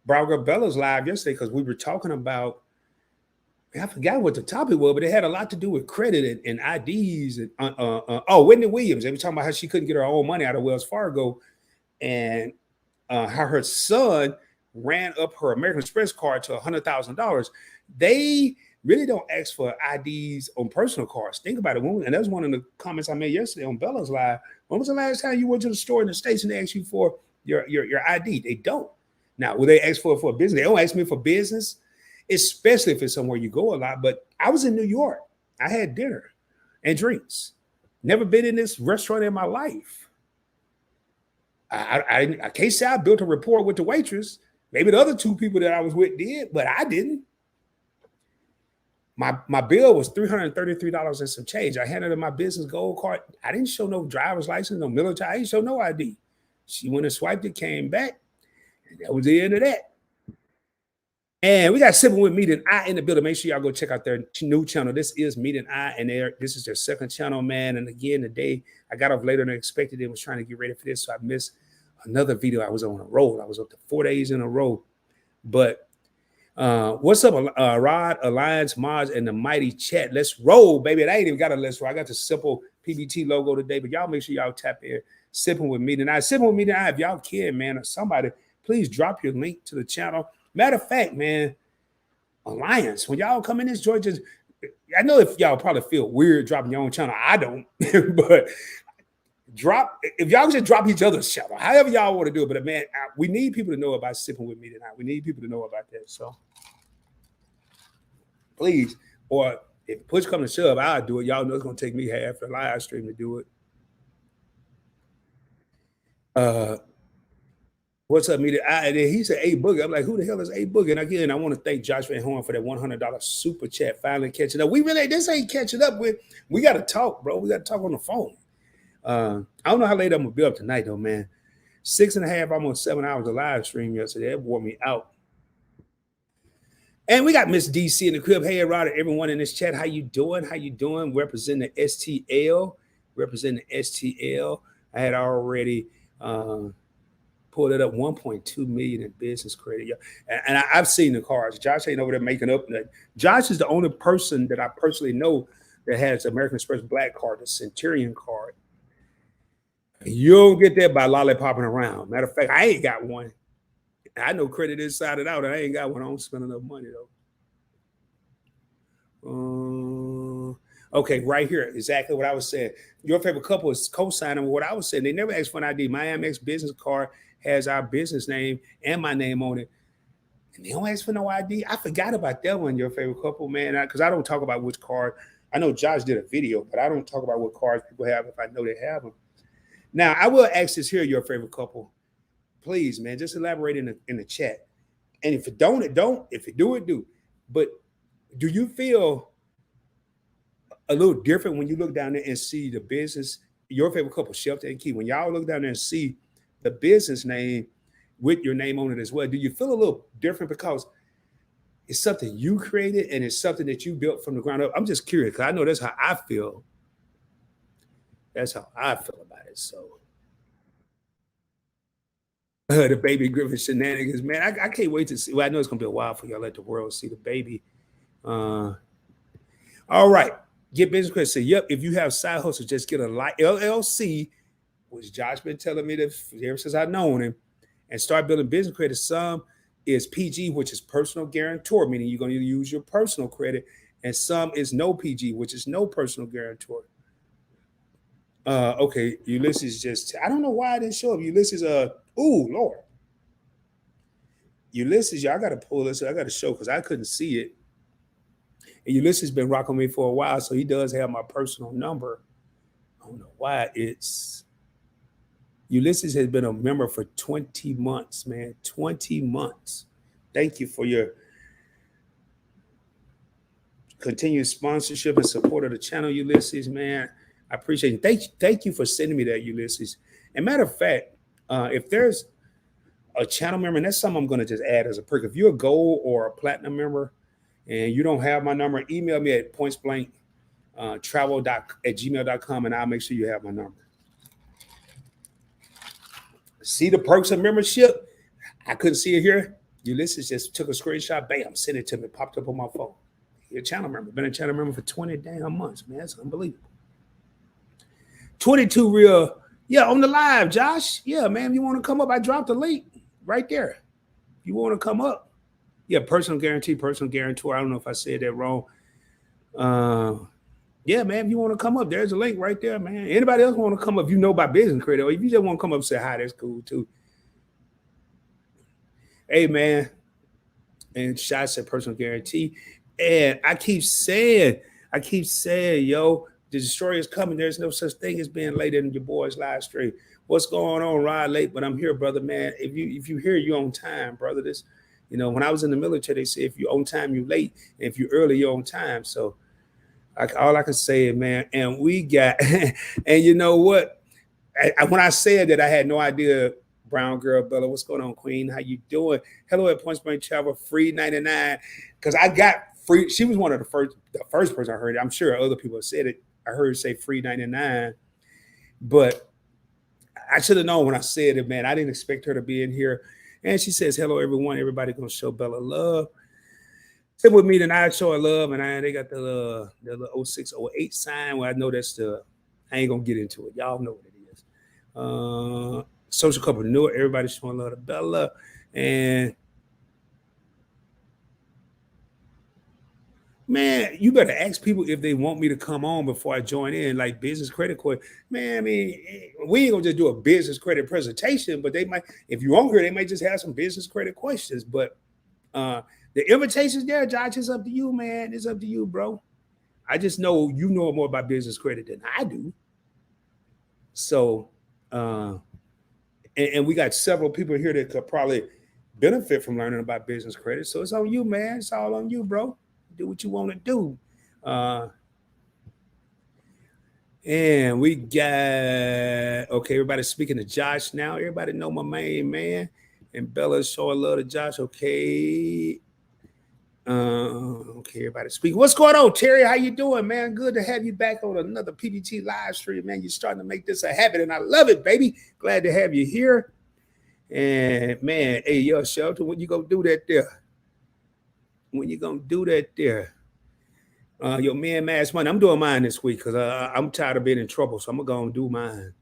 Broward Bella's live yesterday because we were talking about, I forgot what the topic was, but it had a lot to do with credit and IDs. And Whitney Williams. They were talking about how she couldn't get her own money out of Wells Fargo, and how her son ran up her American Express card to $100,000. They really don't ask for IDs on personal cards. Think about it. And that was one of the comments I made yesterday on Bella's live. When was the last time you went to the store in the States and they asked you for your ID? They don't. Now, will they ask for a business? They don't ask me for business, especially if it's somewhere you go a lot. But I was in New York. I had dinner and drinks. Never been in this restaurant in my life. I can't say I built a rapport with the waitress. Maybe the other two people that I was with did, but I didn't. My bill was $333 and some change. I handed her my business gold card. I didn't show no driver's license, no military. I didn't show no ID. She went and swiped it, came back, and that was the end of that. And we got Sipping with Meat and I in the building. Make sure y'all go check out their new channel. This is Meat and I, and this is their second channel, man. And again, today I got off later than expected and was trying to get ready for this, so I missed another video. I was on a roll. I was up to 4 days in a row. But what's up, Rod, Alliance, Mods, and the Mighty Chat? Let's roll, baby. And I ain't even got a let's roll. I got the simple PBT logo today, but y'all make sure y'all tap in. Sipping with Meat and I. Sipping with Meat and I. If y'all can, man, or somebody, please drop your link to the channel. Matter of fact, man, Alliance, when y'all come in this Georgia, I know if y'all probably feel weird dropping your own channel. I don't, but if y'all just drop each other's channel, however y'all want to do it. But man, we need people to know about Sipping with Me tonight. We need people to know about that. So please, or if push come to shove, I'll do it. Y'all know it's gonna take me half the live stream to do it. What's up, media? And then he said A Boogie. I'm like, who the hell is A Boogie? And again, I want to thank Josh Van Horn for that $100 super chat. Finally catching up. This ain't catching up with. We got to talk, bro. We got to talk on the phone. I don't know how late I'm gonna be up tonight, though, man. 6.5, almost 7 hours of live stream yesterday. It wore me out. And we got Miss DC in the crib. Hey, Rod, everyone in this chat, how you doing? How you doing? Representing the STL. I had already. Pulled it up, 1.2 million in business credit. Yeah. And I've seen the cards. Josh ain't over there making up. Josh is the only person that I personally know that has American Express Black card, the Centurion card. You don't get that by lollipopping around. Matter of fact, I ain't got one. I know credit inside and out, and I ain't got one. I don't spend enough money though. Okay, right here, exactly what I was saying. Your favorite couple is co-signing what I was saying. They never asked for an ID. My Amex business card has our business name and my name on it. And they don't ask for no ID. I forgot about that one, your favorite couple, man, because I don't talk about which card. I know Josh did a video, but I don't talk about what cards people have if I know they have them. Now, I will ask this here, your favorite couple. Please, man, just elaborate in the chat. And if you don't, it don't. If you do, it do. But do you feel a little different when you look down there and see the business, your favorite couple, Shelter and Key, when y'all look down there and see the business name with your name on it as well, do you feel a little different because it's something you created and it's something that you built from the ground up? I'm just curious because I know that's how I feel. That's how I feel about it. So the baby Griffin shenanigans, man, I can't wait to see. Well, I know it's gonna be a while for y'all let the world see the baby. All right. Get business credit. Say, yep, if you have side hustle, just get a LLC, which Josh been telling me that ever since I've known him, and start building business credit. Some is PG, which is personal guarantor, meaning you're going to use your personal credit, and some is no PG, which is no personal guarantor. Okay, Ulysses just, I don't know why I didn't show up. Ulysses, Lord. Ulysses, y'all got to pull this. I got to show because I couldn't see it. And Ulysses been rocking me for a while, so he does have my personal number. I don't know why it's. Ulysses has been a member for 20 months, man. 20 months. Thank you for your continued sponsorship and support of the channel, Ulysses, man. I appreciate it. Thank you for sending me that, Ulysses. And matter of fact, if there's a channel member, and that's something I'm going to just add as a perk. If you're a gold or a platinum member, and you don't have my number, email me at pointsblanktravel@gmail.com and I'll make sure you have my number. See the perks of membership? I couldn't see it here. Ulysses just took a screenshot, bam, sent it to me, popped up on my phone. You're a channel member. Been a channel member for 20 damn months, man. That's unbelievable. 22 real. Yeah, on the live, Josh. Yeah, man, if you want to come up, I dropped the link right there. If you want to come up. Yeah, personal guarantee, personal guarantor. I don't know if I said that wrong. Yeah, man, if you want to come up, there's a link right there, man. Anybody else want to come up, if you know about business credit, or if you just want to come up and say hi, that's cool too. Hey, man. And Shot said personal guarantee. And I keep saying, yo, the destroyer is coming. There's no such thing as being late in your boys' live stream. What's going on, Rod? Late, but I'm here, brother, man. If you here, you're on time, brother. This. You know, when I was in the military, they say if you're on time, you're late. And if you're early, you're on time. So all I can say is, man, and we got, and you know what? When I said that, I had no idea, Brown Girl Bella, what's going on, Queen? How you doing? Hello at Points Blank Travel, free 99. Because I got free. She was one of the first person I heard it. I'm sure other people have said it. I heard her say free 99. But I should have known when I said it, man. I didn't expect her to be in here. And she says, hello, everyone. Everybody going to show Bella love. Sit with me tonight, show her love. And they got the little 0608 sign where I know that's I ain't going to get into it. Y'all know what it is. Social couple knew it. Everybody showing love to Bella. And, man, you better ask people if they want me to come on before I join in, like business credit question. Man, I mean, we ain't gonna just do a business credit presentation, but they might, if you're on here, they might just have some business credit questions. But the invitation's there, Josh. It's up to you, man. It's up to you, bro. I just know you know more about business credit than I do. So, and we got several people here that could probably benefit from learning about business credit. So it's on you, man. It's all on you, bro. Do what you want to do. And we got, okay, everybody's speaking to Josh now. Everybody know my main man. And Bella's showing love to Josh. Okay. Okay, everybody speaking. What's going on, Terry? How you doing, man? Good to have you back on another PBT live stream, man. You're starting to make this a habit, and I love it, baby. Glad to have you here. And man, hey, yo, Shelton, when you gonna do that there? When you gonna do that there? Your man, Mass Money. I'm doing mine this week because I'm tired of being in trouble, so I'm gonna go and do mine.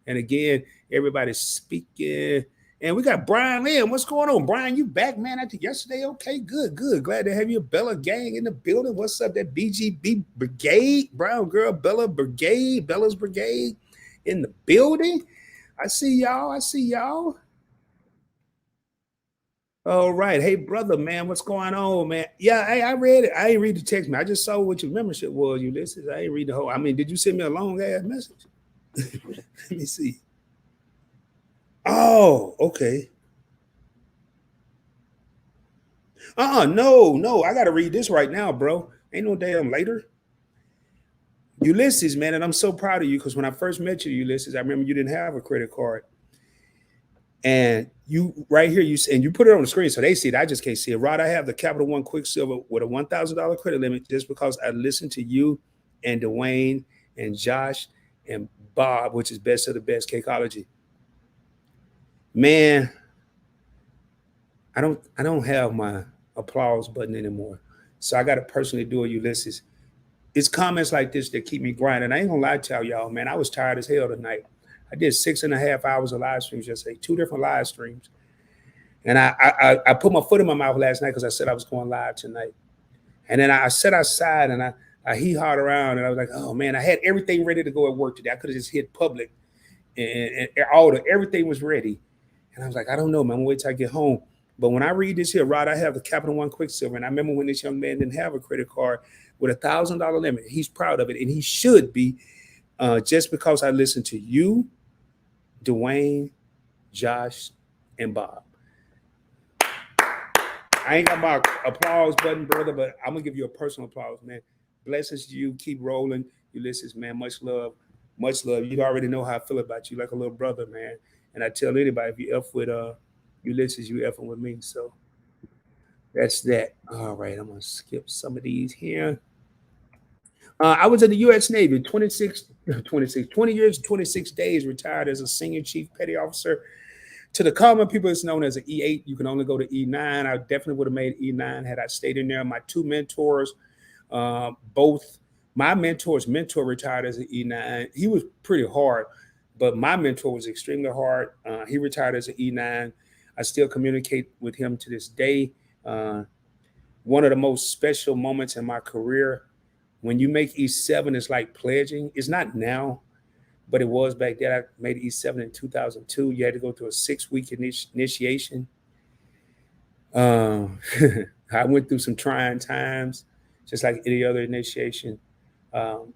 And again, everybody's speaking, and we got Brian Lim. What's going on, Brian? You back, man? I think yesterday. Okay, good, good. Glad to have you, Bella Gang, in the building. What's up, that BGB Brigade, Brown Girl, Bella Brigade, Bella's Brigade, in the building. I see y'all. I see y'all. All right. Hey, brother, man, what's going on, man? Yeah, I read it. I ain't read the text, man. I just saw what your membership was, Ulysses. I ain't read the whole. I mean, did you send me a long ass message? Let me see. Oh, okay. No. I gotta read this right now, bro. Ain't no damn later. Ulysses, man, and I'm so proud of you because when I first met you, Ulysses, I remember you didn't have a credit card. And you right here, you put it on the screen so they see it. I just can't see it. Rod, I have the Capital One Quicksilver with a $1,000 credit limit just because I listened to you and Dwayne and Josh and Bob, which is best of the best Cakeology. Man, I don't have my applause button anymore. So I got to personally do it, Ulysses. It's comments like this that keep me grinding. I ain't gonna lie to y'all, man. I was tired as hell tonight. I did 6.5 hours of live streams yesterday, 2 different live streams. And I put my foot in my mouth last night because I said I was going live tonight. And then I sat outside and I hee-hawed around and I was like, oh man, I had everything ready to go at work today. I could have just hit public and everything was ready. And I was like, I don't know, man. I'm gonna wait till I get home. But when I read this here, Rod, I have the Capital One Quicksilver. And I remember when this young man didn't have a credit card with $1,000 limit. He's proud of it. And he should be, just because I listened to you, Dwayne, Josh, and Bob. I ain't got my applause button, brother, but I'm gonna give you a personal applause, man. Blessings to you. Keep rolling, Ulysses, man. Much love, much love. You already know how I feel about you, like a little brother, man. And I tell anybody, if you F with Ulysses, you effing with me. So that's that. All right, I'm gonna skip some of these here. I was in the U.S. Navy, 20 years, 26 days, retired as a senior chief petty officer. To the common people, it's known as an E8. You can only go to E9. I definitely would have made E9 had I stayed in there. My two mentors, both my mentor's mentor retired as an E9. He was pretty hard, but my mentor was extremely hard. He retired as an E9. I still communicate with him to this day. One of the most special moments in my career. When you make E7, it's like pledging. It's not now, but it was back then. I made E7 in 2002. You had to go through a 6-week initiation. I went through some trying times, just like any other initiation. And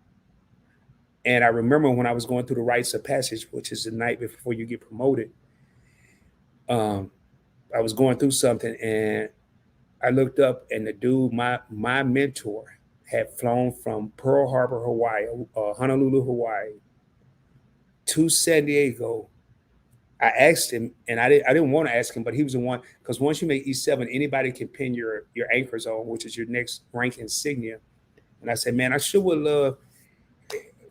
I remember when I was going through the rites of passage, which is the night before you get promoted, I was going through something and I looked up and the dude, my mentor, had flown from Pearl Harbor, Hawaii, Honolulu, Hawaii, to San Diego. I asked him, and I didn't want to ask him, but he was the one, because once you make E7, anybody can pin your anchor zone, which is your next rank insignia. And I said, man, I sure would love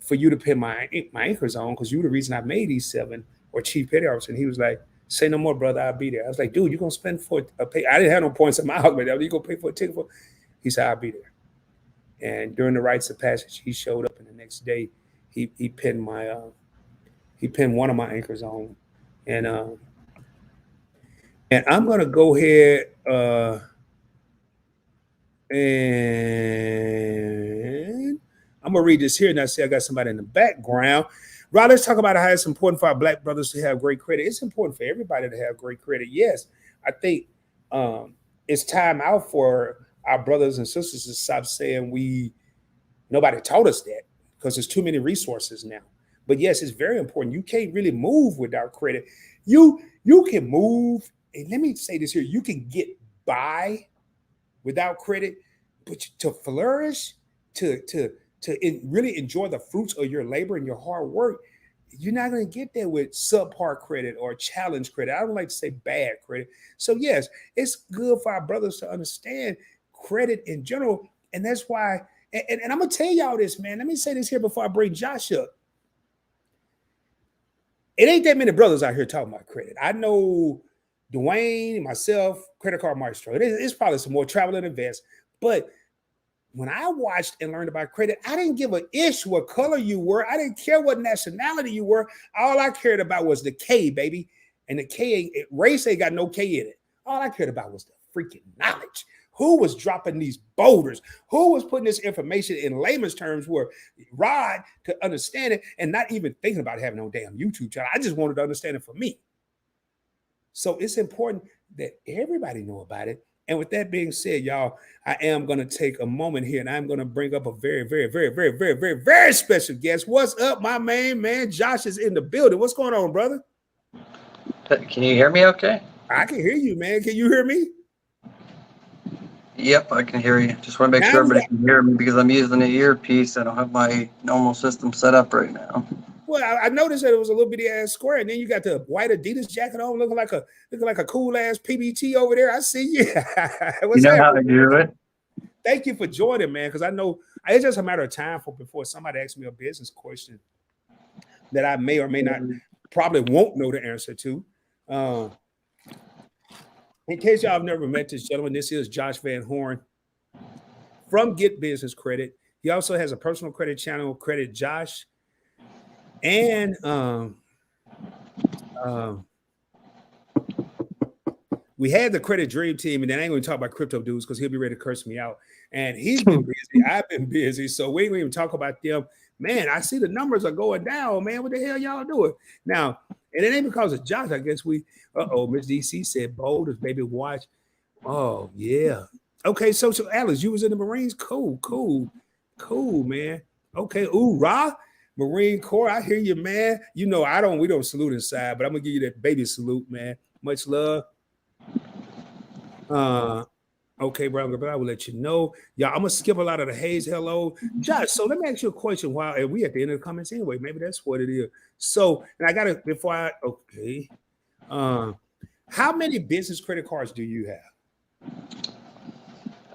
for you to pin my anchor zone because you're the reason I made E7 or chief petty officer. And he was like, say no more, brother, I'll be there. I was like, dude, you're going to spend for a pay. I didn't have no points in my house, but you're going to pay for a ticket for. He said, I'll be there. And during the rites of passage, he showed up, and the next day, he pinned one of my anchors on, and I'm gonna go ahead and I'm gonna read this here, and I see I got somebody in the background. Rod, let's talk about how it's important for our Black brothers to have great credit. It's important for everybody to have great credit. Yes, I think it's time out for our brothers and sisters to stop saying nobody taught us that because there's too many resources now. But yes, it's very important. You can't really move without credit. You can move, and let me say this here: you can get by without credit, but to flourish, to really enjoy the fruits of your labor and your hard work, you're not going to get there with subpar credit or challenge credit. I don't like to say bad credit. So yes, it's good for our brothers to understand credit in general. And that's why, and I'm going to tell y'all this, man. Let me say this here before I bring Josh up. It ain't that many brothers out here talking about credit. I know Dwayne, myself, Credit Card Maestro. It's probably some more travel and invest. But when I watched and learned about credit, I didn't give a ish what color you were. I didn't care what nationality you were. All I cared about was the K, baby. And the K, race ain't got no K in it. All I cared about was the freaking knowledge. Who was dropping these boulders? Who was putting this information in layman's terms where Rod could understand it and not even thinking about having no damn YouTube channel? I just wanted to understand it for me. So it's important that everybody know about it. And with that being said, y'all, I am going to take a moment here and I'm going to bring up a very, very, very, very, very, very, very special guest. What's up, my main man? Josh is in the building. What's going on, brother? Can you hear me okay? I can hear you, man. Can you hear me? Yep, I can hear you. Just want to make sure everybody can hear me because I'm using an earpiece. I don't have my normal system set up right now. Well, I noticed that it was a little bitty ass square, and then you got the white Adidas jacket on, looking like a cool ass PBT over there. I see you. You know how to do it. Thank you for joining, man. Because I know it's just a matter of time before somebody asks me a business question that I may or may not, probably won't know the answer to. In case y'all have never met this gentleman, this is Josh Van Horn from Get Business Credit. He also has a personal credit channel, Credit Josh. And we had the Credit Dream Team, and then I ain't going to talk about crypto dudes because he'll be ready to curse me out. And he's been busy. I've been busy. So we ain't even talk about them. Man, I see the numbers are going down, man. What the hell y'all doing? Now, and it ain't because of Josh. I guess Miss DC said boulders, baby, watch. Oh, yeah. Okay, so Alex, you was in the Marines? Cool, man. Okay, Ra, Marine Corps, I hear you, man. You know, we don't salute inside, but I'm gonna give you that baby salute, man. Much love. Okay, bro, but I will let you know. Yeah, I'm gonna skip a lot of the Hayes. Hello, Josh. So let me ask you a question. And we at the end of the comments anyway. Maybe that's what it is. So, and I gotta how many business credit cards do you have?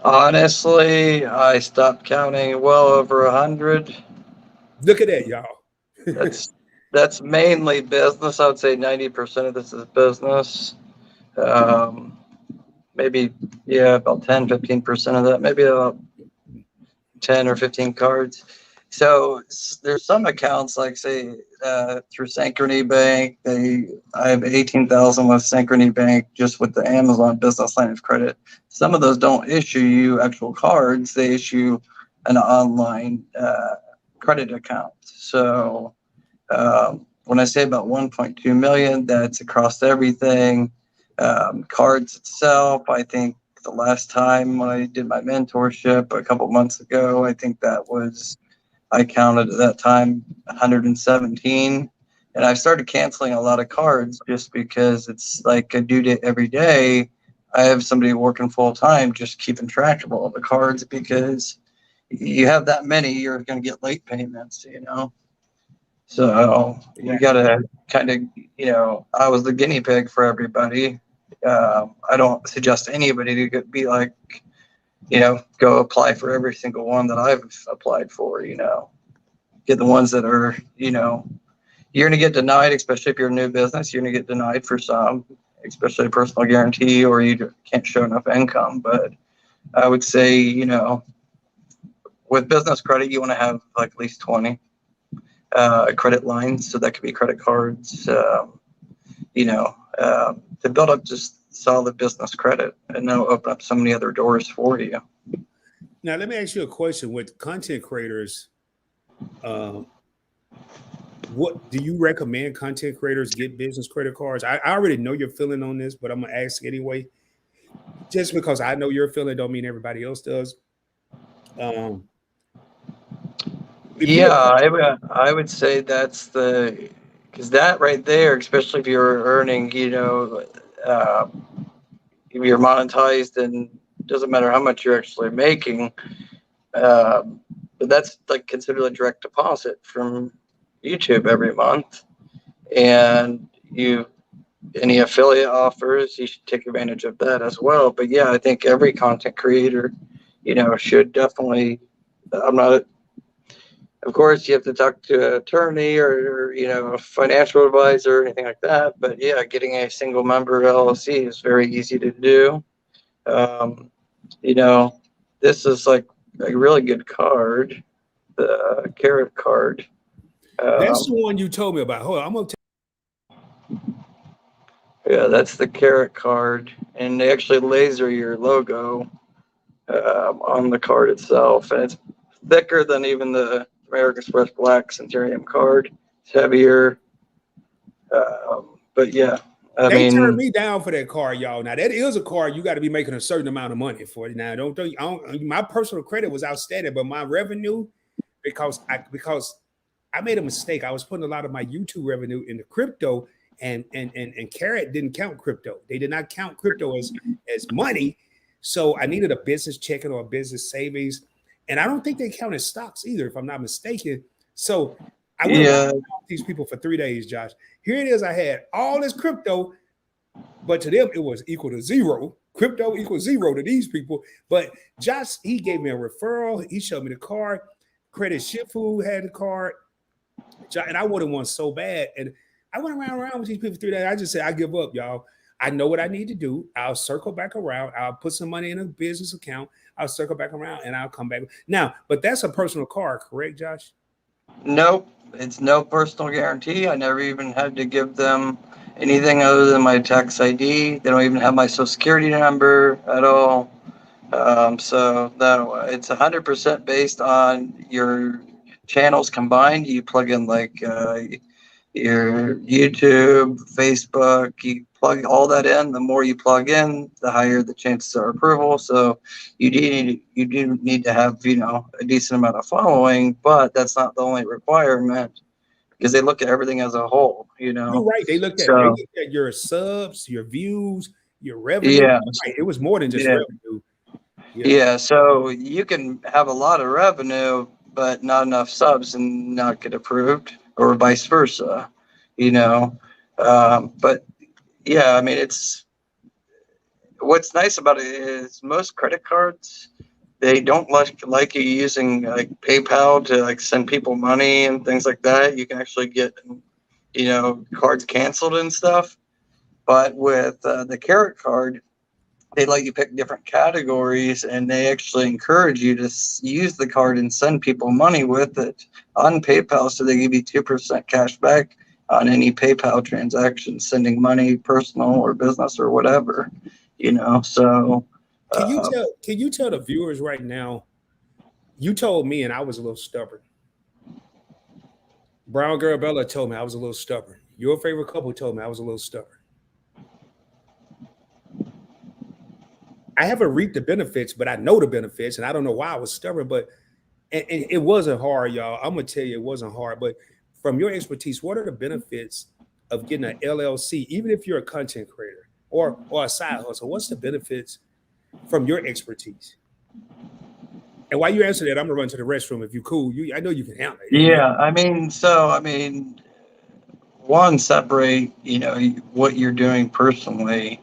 Honestly, I stopped counting well over 100. Look at that, y'all. That's mainly business. I would say 90% of this is business. Maybe, about 10, 15% of that, maybe about 10 or 15 cards. So there's some accounts, like say through Synchrony Bank, I have 18,000 with Synchrony Bank just with the Amazon business line of credit. Some of those don't issue you actual cards; they issue an online credit account. So when I say about 1.2 million, that's across everything. Cards itself, I think the last time when I did my mentorship a couple months ago, I think I counted at that time 117. And I've started canceling a lot of cards just because it's like a due date every day. I have somebody working full time just keeping track of all the cards because you have that many, you're going to get late payments, So you got to kind of, I was the guinea pig for everybody. I don't suggest anybody to be like, go apply for every single one that I've applied for, get the ones that are, you're going to get denied, especially if you're a new business, you're going to get denied for some, especially a personal guarantee, or you can't show enough income. But I would say, with business credit, you want to have like at least 20 credit lines. So that could be credit cards, to build up just solid business credit, and that'll open up so many other doors for you. Now, let me ask you a question. With content creators, what do you recommend content creators get business credit cards? I already know your feeling on this, but I'm gonna ask anyway. Just because I know your feeling don't mean everybody else does. I would say that's because that right there, especially if you're earning, if you're monetized, and doesn't matter how much you're actually making, but that's like considered a direct deposit from YouTube every month. And any affiliate offers, you should take advantage of that as well. But yeah, I think every content creator, should definitely, Of course, you have to talk to an attorney or a financial advisor or anything like that. But yeah, getting a single member LLC is very easy to do. Um, you know, this is like a really good card, the Carrot card. That's the one you told me about. Hold on, I'm gonna Yeah, that's the Carrot card, and they actually laser your logo on the card itself, and it's thicker than even the American Express Black Centurion card. It's heavier, but yeah, I They turned mean, me down for that car, y'all. Now that is a car you got to be making a certain amount of money for. Now, I don't. My personal credit was outstanding, but my revenue, because I made a mistake. I was putting a lot of my YouTube revenue into crypto, and Carrot didn't count crypto. They did not count crypto as money. So I needed a business checking or a business savings, and I don't think they counted stocks either, if I'm not mistaken. So I went around yeah, with these people for 3 days, Josh. Here it is. I had all this crypto, but to them it was equal to zero. Crypto equals zero to these people. But Josh, he gave me a referral. He showed me the card. Credit Shifu had the card, and I wanted one so bad. And I went around with these people 3 days. I just said, I give up, y'all. I know what I need to do. I'll circle back around. I'll put some money in a business account. I'll circle back around and I'll come back. Now, but that's a personal card, correct, Josh? nope, it's no personal guarantee. I never even had to give them anything other than my tax ID. They don't even have my social security number at all. So no, it's 100% based on your channels combined. You plug in like your YouTube, Facebook, you plug all that in. The more you plug in, the higher the chances are approval. So you do need to have a decent amount of following, but that's not the only requirement because they look at everything as a whole. You're right. They So looked at your subs, your views, your revenue. yeah, Right. It was more than just yeah. revenue. Yeah. Yeah, so you can have a lot of revenue, but not enough subs and not get approved, or vice versa, you know. But yeah, I mean, it's what's nice about it is most credit cards they don't like you using like PayPal to like send people money and things like that. You can actually get cards canceled and stuff. But with the Carrot card, they let you pick different categories and they actually encourage you to use the card and send people money with it on PayPal. So they give you 2% cash back on any PayPal transaction, sending money, personal or business or whatever, So, uh, Can you tell the viewers right now? You told me, and I was a little stubborn. Brown Girl Bella told me I was a little stubborn. Your favorite couple told me I was a little stubborn. I haven't reaped the benefits, but I know the benefits, and I don't know why I was stubborn. But and it wasn't hard, y'all. I'm gonna tell you, it wasn't hard. But from your expertise, what are the benefits of getting an LLC, even if you're a content creator or a side hustle? What's the benefits from your expertise? And while you answer that, I'm gonna run to the restroom. If you cool, I know you can handle it. yeah, I mean, one, separate, what you're doing personally,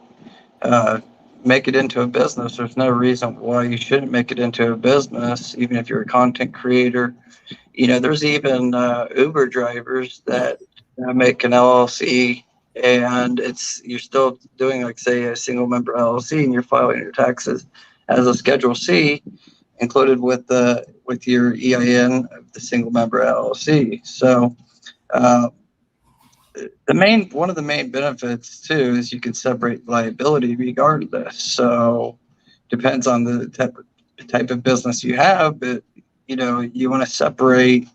uh, make it into a business. There's no reason why you shouldn't make it into a business, even if you're a content creator. There's even Uber drivers that make an LLC, and you're still doing like say a single member LLC, and you're filing your taxes as a Schedule C, included with your EIN of the single member LLC. So uh, one of the main benefits too is you can separate liability regardless. So depends on the type of business you have, but you want to separate,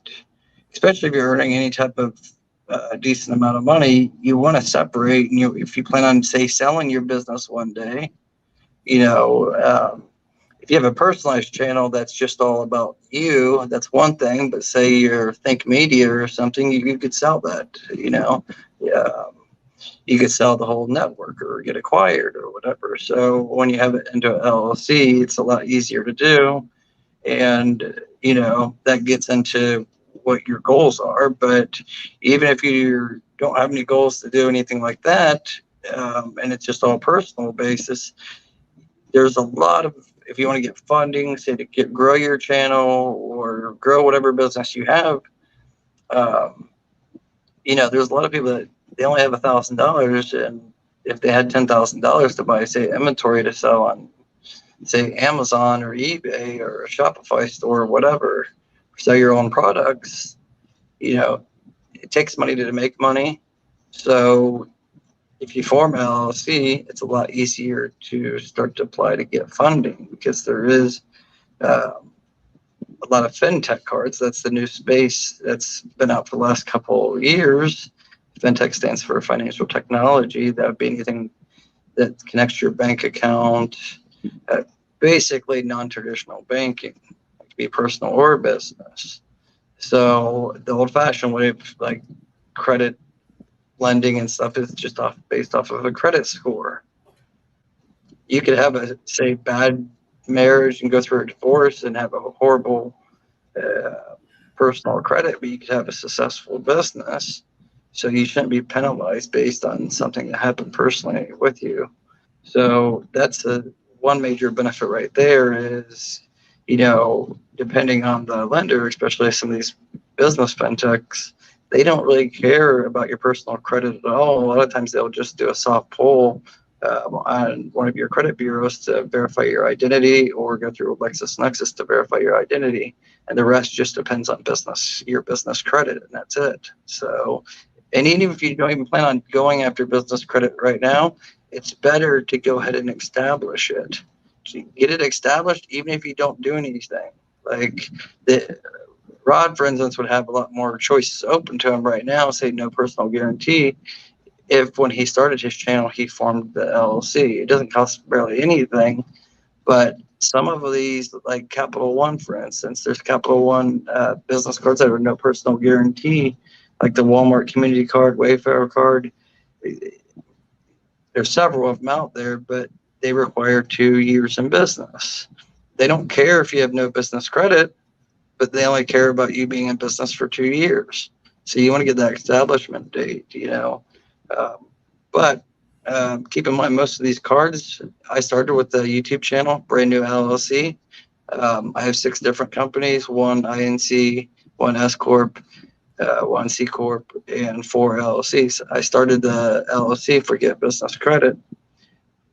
especially if you're earning any type of decent amount of money. You want to separate, and if you plan on say selling your business one day, you know. If you have a personalized channel that's just all about you, that's one thing. But say you're Think Media or something, you could sell that. Yeah, you could sell the whole network or get acquired or whatever. So when you have it into an LLC, it's a lot easier to do, and that gets into what your goals are. But even if you don't have any goals to do anything like that, and it's just all personal basis, there's a lot of if you want to get funding, say to grow your channel or grow whatever business you have, there's a lot of people that they only have $1,000, and if they had $10,000 to buy, say, inventory to sell on, say, Amazon or eBay or a Shopify store or whatever, sell your own products, it takes money to make money. So if you form an LLC, it's a lot easier to start to apply to get funding, because there is a lot of fintech cards. That's the new space that's been out for the last couple of years. Fintech stands for financial technology. That would be anything that connects your bank account, basically non-traditional banking. It could be personal or business. So the old-fashioned way of like credit lending and stuff is just based off of a credit score. You could have a, say, bad marriage and go through a divorce and have a horrible personal credit, but you could have a successful business. So you shouldn't be penalized based on something that happened personally with you. So that's one major benefit right there is, depending on the lender, especially some of these business fintechs, they don't really care about your personal credit at all. A lot of times they'll just do a soft pull on one of your credit bureaus to verify your identity, or go through LexisNexis to verify your identity. And the rest just depends on your business credit, and that's it. So, and even if you don't even plan on going after business credit right now, it's better to go ahead and establish it. Get it established, even if you don't do anything. Like Rod, for instance, would have a lot more choices open to him right now, say no personal guarantee. If when he started his channel, he formed the LLC, it doesn't cost barely anything. But some of these, like Capital One, for instance, there's Capital One business cards that are no personal guarantee, like the Walmart Community Card, Wayfair card. There's several of them out there, but they require 2 years in business. They don't care if you have no business credit, but they only care about you being in business for 2 years. So you want to get that establishment date, But keep in mind, most of these cards, I started with the YouTube channel, brand new LLC. I have 6 different companies, 1 INC, 1 S Corp, 1 C Corp, and 4 LLCs. I started the LLC for Get Business Credit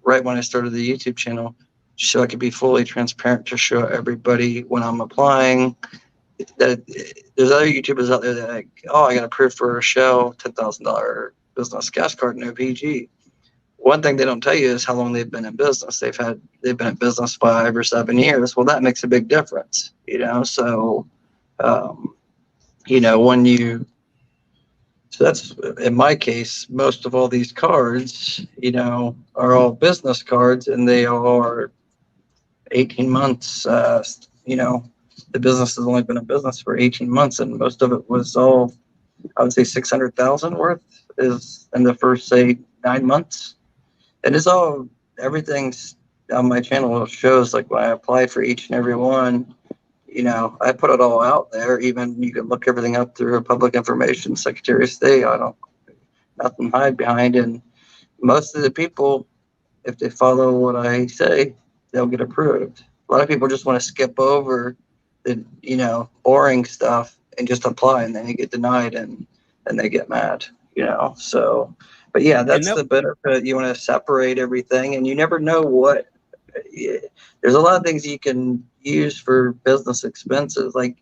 right when I started the YouTube channel, so I could be fully transparent to show everybody when I'm applying. That there's other YouTubers out there that are like, oh, I got approved for a Shell $10,000 business gas card, no PG. One thing they don't tell you is how long they've been in business. They've been in business 5 or 7 years. Well, that makes a big difference, So, so that's in my case. Most of all these cards, are all business cards, and they are 18 months. The business has only been in business for 18 months, and most of it was all, I would say, 600,000 worth is in the first, say, 9 months. And it's all, everything's on my channel shows, like when I applied for each and every one, I put it all out there. Even you can look everything up through public information, Secretary of State. I don't, nothing to hide behind. And most of the people, if they follow what I say, they'll get approved. A lot of people just want to skip over the, boring stuff and just apply, and then you get denied, and they get mad, So, but yeah, that's the benefit. You want to separate everything, and you never know what. There's a lot of things you can use for business expenses, like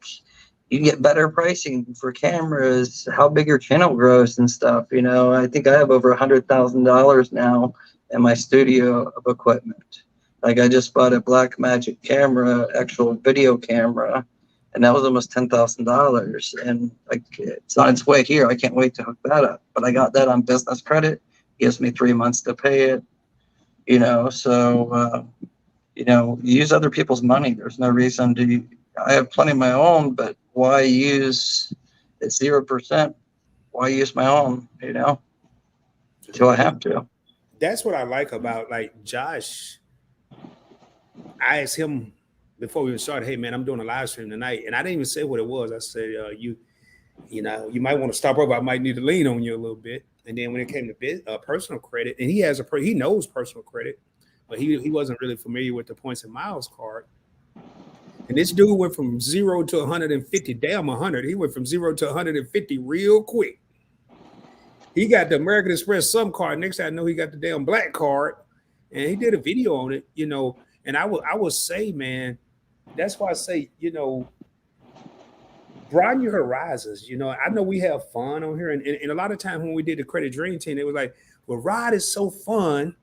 you can get better pricing for cameras, how big your channel grows and stuff. I think I have over $100,000 now in my studio of equipment. Like I just bought a Blackmagic camera, actual video camera, and that was almost $10,000. And like it's on its way here. I can't wait to hook that up. But I got that on business credit. Gives me 3 months to pay it. So use other people's money. There's no reason to. I have plenty of my own, but why use? It's 0%. Why use my own? Until I have to. That's what I like about like Josh. I asked him before we even started, hey man, I'm doing a live stream tonight, and I didn't even say what it was. I said, you might want to stop over. I might need to lean on you a little bit. And then when it came to personal credit, and he knows personal credit, but he wasn't really familiar with the points and miles card. And this dude went from 0 to 150, damn 100. He went from 0 to 150 real quick. He got the American Express some card. Next thing I know, he got the damn black card, and he did a video on it, you know. And I will say, man, that's why I say, you know, broaden your horizons. You know, I know we have fun on here, and a lot of times when we did the Credit Dream Team, they was like, well, Rod is so fun,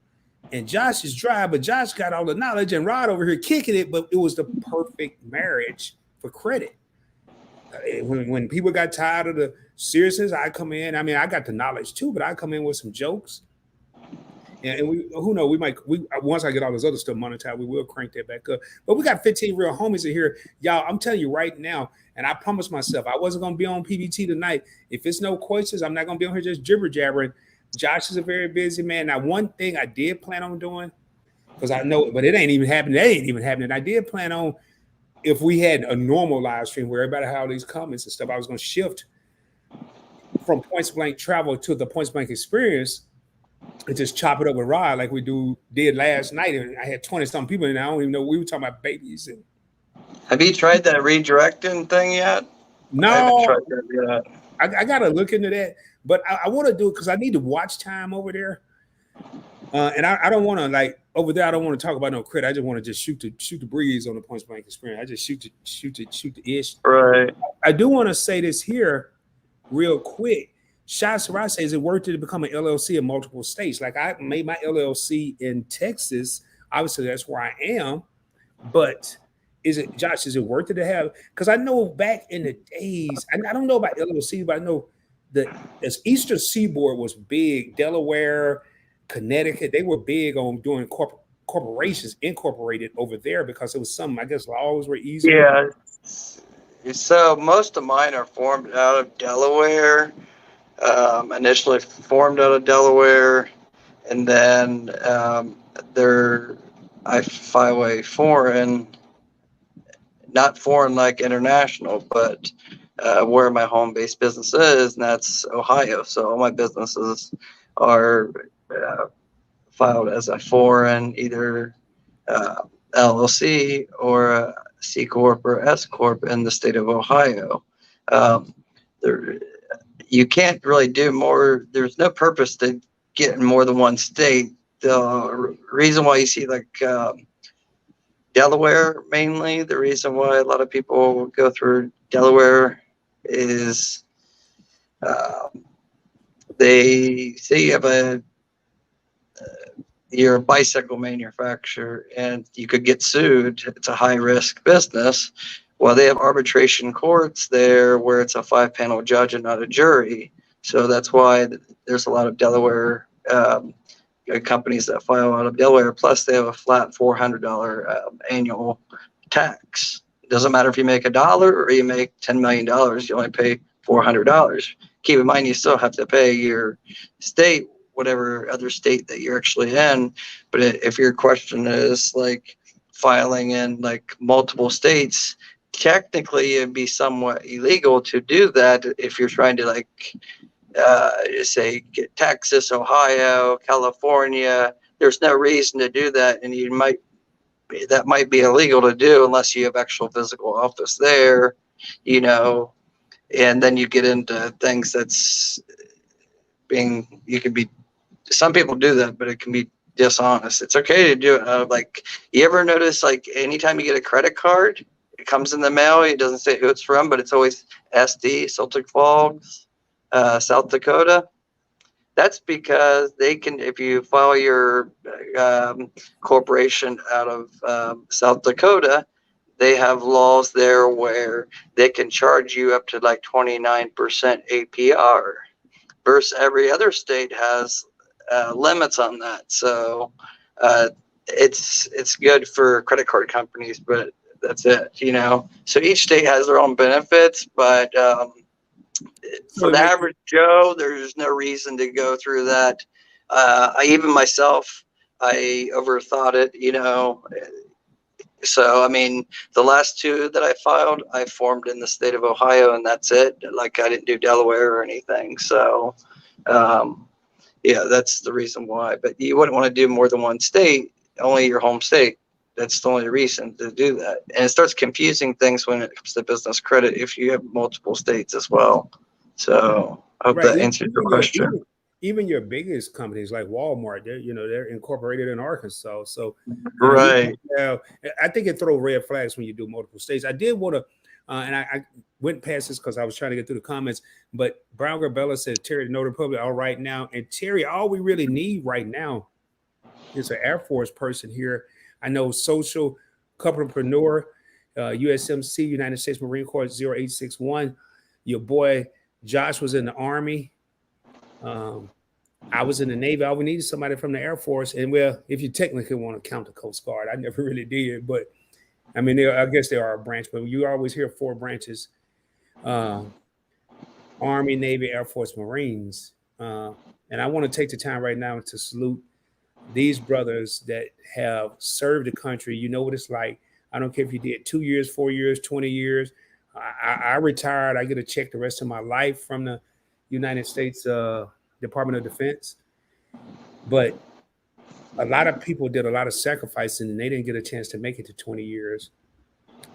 and Josh is dry, but Josh got all the knowledge, and Rod over here kicking it, but it was the perfect marriage for credit. When people got tired of the seriousness, I come in. I mean, I got the knowledge too, but I come in with some jokes. And we, who knows, we once I get all this other stuff monetized, we will crank that back up. But we got 15 real homies in here, y'all. I'm telling you right now, and I promised myself I wasn't gonna be on PBT tonight. If it's no questions, I'm not gonna be on here just jibber jabbering. Josh is a very busy man. Now, one thing I did plan on doing, because I know, but it ain't even happening. That ain't even happening. I did plan on, if we had a normal live stream where everybody had all these comments and stuff, I was gonna shift from Points Blank Travel to the Points Blank Experience and just chop it up with Rod like we did last night. And I had 20-something people, and I don't even know, we were talking about babies. And have you tried that redirecting thing yet? no, I haven't tried that yet. I got to look into that, but I want to do it because I need to watch time over there. And I don't want to, like, over there, I don't want to talk about no credit. I just want to just shoot the breeze on the Points Blank Experience. I just shoot the ish. Right. I do want to say this here real quick. Shah Sarah says it worth it to become an LLC in multiple states. Like, I made my LLC in Texas. Obviously, that's where I am. But is it worth it to have? Because I know back in the days, I don't know about LLC, but I know the Eastern Seaboard was big. Delaware, Connecticut, they were big on doing corporations incorporated over there because it was some, I guess, laws were easier. Yeah. So most of mine are formed out of Delaware. Initially formed out of Delaware, and then I file a foreign, not foreign like international, but where my home-based business is, and that's Ohio. So all my businesses are filed as a foreign, either LLC or a C Corp or S Corp in the state of Ohio. You can't really do more. There's no purpose to get in more than one state. The reason why you see like Delaware mainly, the reason why a lot of people go through Delaware is they say you're a bicycle manufacturer and you could get sued. It's a high risk business. Well, they have arbitration courts there where it's a 5-panel judge and not a jury. So that's why there's a lot of Delaware companies that file out of Delaware. Plus, they have a flat $400 annual tax. It doesn't matter if you make $1 or you make $10 million, you only pay $400. Keep in mind, you still have to pay your state, whatever other state that you're actually in. But if your question is like filing in like multiple states, technically it'd be somewhat illegal to do that if you're trying to like say get Texas, Ohio, California. There's no reason to do that, and that might be illegal to do unless you have actual physical office there, you know. And then you get into things some people do that, but it can be dishonest. It's okay to do it. Like, you ever notice, like, anytime you get a credit card, it comes in the mail, it doesn't say who it's from, but it's always SD, Celtic Falls, South Dakota. That's because if you file your corporation out of South Dakota, they have laws there where they can charge you up to like 29% APR, versus every other state has limits on that. So it's good for credit card companies, but that's it, you know. So each state has their own benefits, but for the average Joe, there's no reason to go through that. Even myself, I overthought it, you know. So, I mean, the last two that I filed, I formed in the state of Ohio, and that's it. Like, I didn't do Delaware or anything. So, yeah, that's the reason why. But you wouldn't want to do more than one state only your home state. That's the only reason to do that. And it starts confusing things when it comes to business credit if you have multiple states as well. So I hope Right. that answers your question. Even your biggest companies like Walmart, they're incorporated in Arkansas. So, Right. I think it throws red flags when you do multiple states. I did want to, and I went past this because I was trying to get through the comments, but Brown Garbella said, Terry, no Republic, all right now. And Terry, all we really need right now is an Air Force person here. I know social couplepreneur, USMC, United States Marine Corps 0861. Your boy Josh was in the Army. I was in the Navy. All we needed somebody from the Air Force. And well, if you technically want to count the Coast Guard, I never really did. But I mean, I guess there are a branch, but you always hear 4 branches: Army, Navy, Air Force, Marines. And I want to take the time right now to salute these brothers that have served the country. You know what it's like. I don't care if you did 2 years, 4 years, 20 years. I retired. I get a check the rest of my life from the United States Department of Defense. But a lot of people did a lot of sacrificing and they didn't get a chance to make it to 20 years.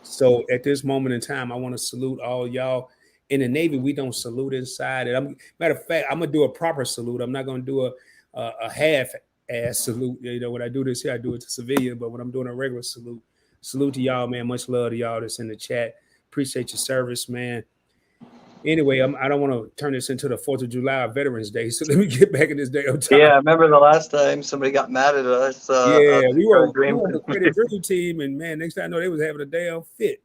So at this moment in time, I want to salute all y'all. In the Navy, we don't salute inside. And matter of fact, I'm gonna do a proper salute. I'm not gonna do a half-ass salute. When I do this here, I do it to civilian. But when I'm doing a regular salute to y'all, man. Much love to y'all that's in the chat. Appreciate your service, man. Anyway, I don't want to turn this into the 4th of July Veterans Day, so let me get back in this damn time. Yeah, I remember the last time somebody got mad at us. Yeah, we were the credit dream team, and man, next time I know they was having a damn fit.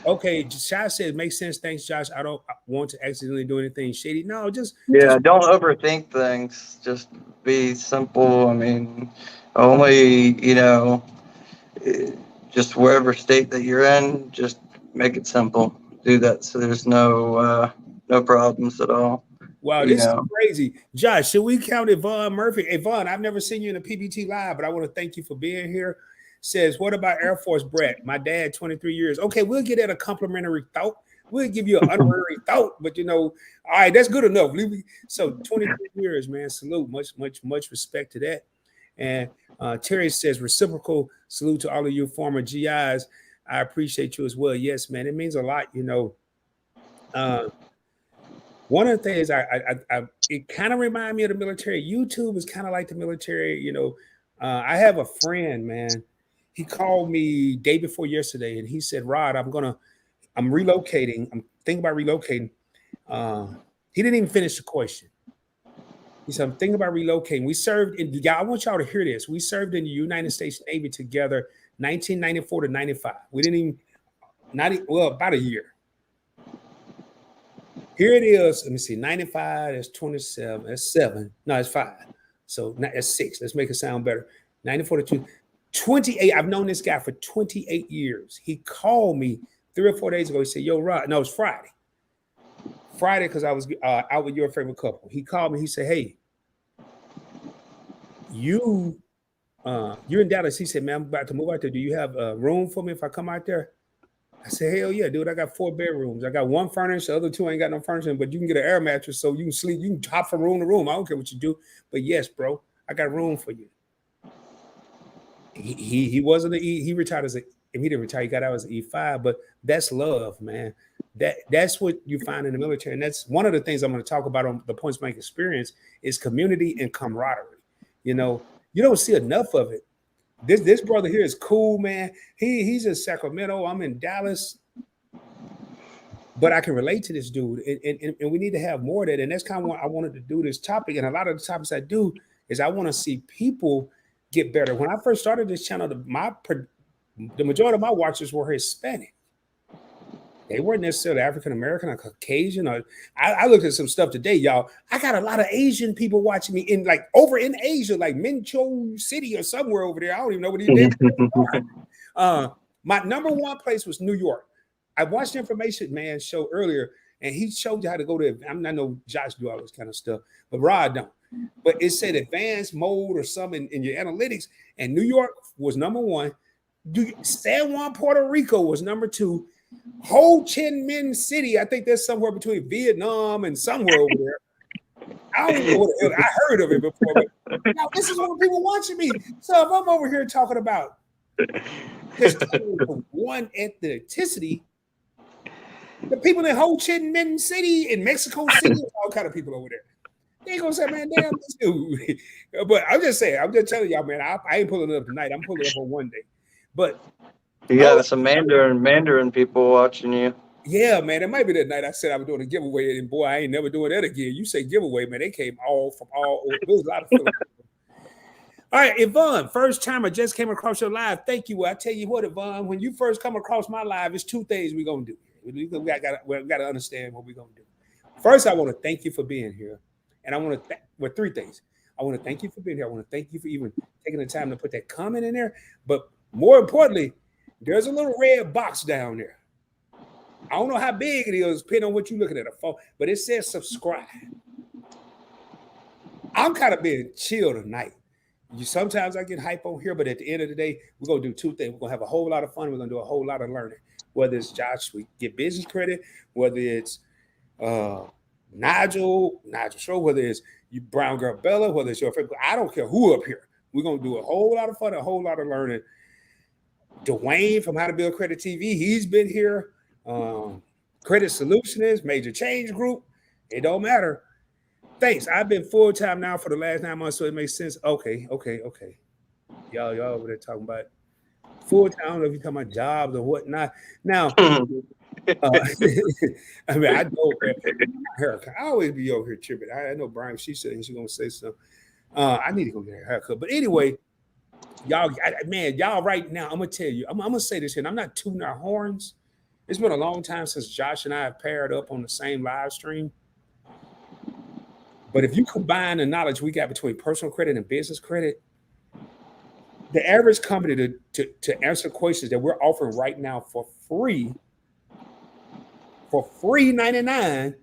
Okay, Josh says, makes sense. Thanks, Josh. I don't want to accidentally do anything shady. No, just don't overthink things. Just be simple. I mean, only just wherever state that you're in, just make it simple. Do that so there's no problems at all. Wow, this is crazy. Josh, should we count Yvonne Murphy? Yvonne, I've never seen you in a PBT live, but I want to thank you for being here. Says, what about Air Force Brett? My dad, 23 years. Okay, we'll get at a complimentary thought. We'll give you an honorary thought, but all right, that's good enough. So 23 years, man. Salute. Much respect to that. And Terry says, reciprocal salute to all of you former GIs. I appreciate you as well. Yes, man. It means a lot, one of the things it kind of reminds me of the military. YouTube is kind of like the military. I have a friend, man. He called me day before yesterday, and he said, "Rod, I'm relocating. I'm thinking about relocating." He didn't even finish the question. He said, "I'm thinking about relocating." We served in. Yeah, I want y'all to hear this. We served in the United States Navy together, 1994 to 95. We didn't even about a year. Here it is. Let me see. 95, that's 27. That's 7. No, it's 5. So that's 6. Let's make it sound better. 94 to 28. I've known this guy for 28 years. He called me 3 or 4 days ago. He said, "Yo, Rod." No, it was Friday. Friday, because I was out with your favorite couple. He called me. He said, "Hey, you're in Dallas." He said, "Man, I'm about to move out there. Do you have room for me if I come out there?" I said, "Hell yeah, dude. I got 4 bedrooms. I got 1 furnished. The other 2 ain't got no furnishing, but you can get an air mattress so you can sleep. You can hop from room to room. I don't care what you do. But yes, bro, I got room for you." He wasn't he retired as he didn't retire. He got out as an E5, but that's love, man. That's what you find in the military. And that's one of the things I'm going to talk about on the Points Blank Experience is community and camaraderie. You don't see enough of it. This brother here is cool, man. He's in Sacramento. I'm in Dallas. But I can relate to this dude. And we need to have more of that. And that's kind of why I wanted to do this topic. And a lot of the topics I do is I want to see people get better. When I first started this channel, the majority of my watchers were Hispanic. They weren't necessarily African American or Caucasian. I looked at some stuff today, y'all. I got a lot of Asian people watching me over in Asia, like Mincho City or somewhere over there. I don't even know what he did. My number one place was New York. I watched the Information Man show earlier, and he showed you how to go to. I know Josh do all this kind of stuff, but Rod don't. But it said advanced mode or something in your analytics, and New York was number 1. San Juan, Puerto Rico was number 2. Ho Chi Minh City, I think that's somewhere between Vietnam and somewhere over there. I don't know what the hell, I heard of it before, but now this is what people watching me. So if I'm over here talking about just one ethnicity, the people in Ho Chi Minh City, in Mexico City, all kind of people over there. They ain't gonna say, man, damn this dude. But I'm just saying, I'm just telling y'all, man, I ain't pulling it up tonight. I'm pulling it up on one day. But You got some Mandarin people watching you. yeah, man, it might be that night I said I was doing a giveaway, and boy, I ain't never doing that again. You say giveaway, man, they came all from all over. There was a lot of Philippines. All right, Yvonne, first time I just came across your live. Thank you. I tell you what, Yvonne, when you first come across my live, it's two things we're gonna do. We got to understand what we're gonna do. First, I want to thank you for being here, and I want to three things. I want to thank you for being here. I want to thank you for even taking the time to put that comment in there. But more importantly, there's a little red box down there. I don't know how big it is, depending on what you're looking at a phone, but it says subscribe. I'm kind of being chill tonight. Sometimes I get hype on here, but at the end of the day, we're gonna do two things. We're gonna have a whole lot of fun. We're gonna do a whole lot of learning. Whether it's Josh, we get business credit. Whether it's Nigel Show. Whether it's you Brown Girl Bella. Whether it's your favorite, I don't care who up here. We're gonna do a whole lot of fun, a whole lot of learning. Dwayne from How to Build Credit TV, he's been here. Credit Solutionist, Major Change Group. It don't matter. Thanks. I've been full time now for the last 9 months, so it makes sense. Okay. Y'all over there talking about full time. I don't know if you're talking about jobs or whatnot. Now, I mean, I know haircut. I always be over here tripping. I know Brian. She said she's gonna say something. I need to go get a haircut. But anyway, y'all right now, I'm gonna tell you. I'm gonna say this here. And I'm not tooting our horns. It's been a long time since Josh and I have paired up on the same live stream. But if you combine the knowledge we got between personal credit and business credit, the average company to answer questions that we're offering right now for free $99,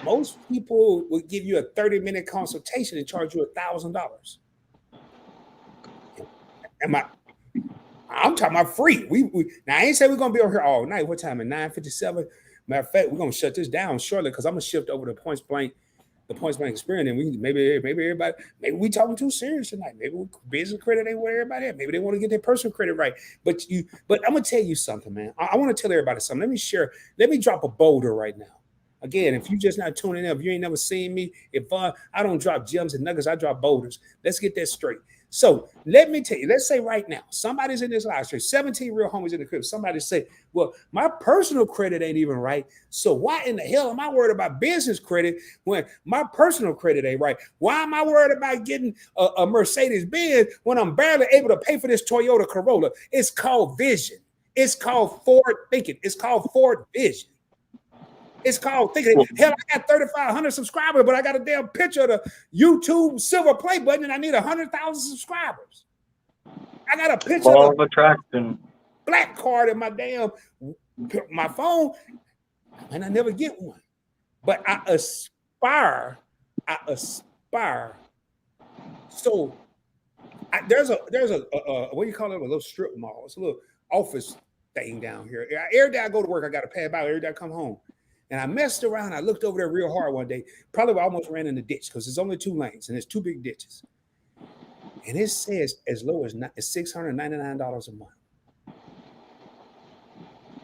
most people would give you a 30-minute consultation and charge you $1,000. I'm talking about free. Now I ain't say we're gonna be over here all night. What time? At 9:57. Matter of fact, we're gonna shut this down shortly because I'm gonna shift over to the points blank experience, and we maybe everybody, maybe we talking too serious tonight. Maybe business credit ain't where everybody at. Maybe they want to get their personal credit right. But I'm gonna tell you something, man. I want to tell everybody something. Let me drop a boulder right now. Again, if you just not tuning in, if you ain't never seen me, if I don't drop gems and nuggets, I drop boulders. Let's get that straight. So let me tell you, let's say right now, somebody's in this live stream, 17 real homies in the crib. Somebody say, well, my personal credit ain't even right. So why in the hell am I worried about business credit when my personal credit ain't right? Why am I worried about getting a Mercedes-Benz when I'm barely able to pay for this Toyota Corolla? It's called vision. It's called forward thinking. It's called forward vision. It's called thinking. Hell, I got 3,500 subscribers, but I got a damn picture of the YouTube silver play button, and I need 100,000 subscribers. I got a picture of attraction black card in my phone, and I never get one. But I aspire. So there's a what do you call it? A little strip mall. It's a little office thing down here. Every day I go to work, I got to pay about every day I come home. And I messed around. I looked over there real hard one day. Probably almost ran in the ditch because there's only 2 lanes and there's 2 big ditches. And it says as low as $699 a month. The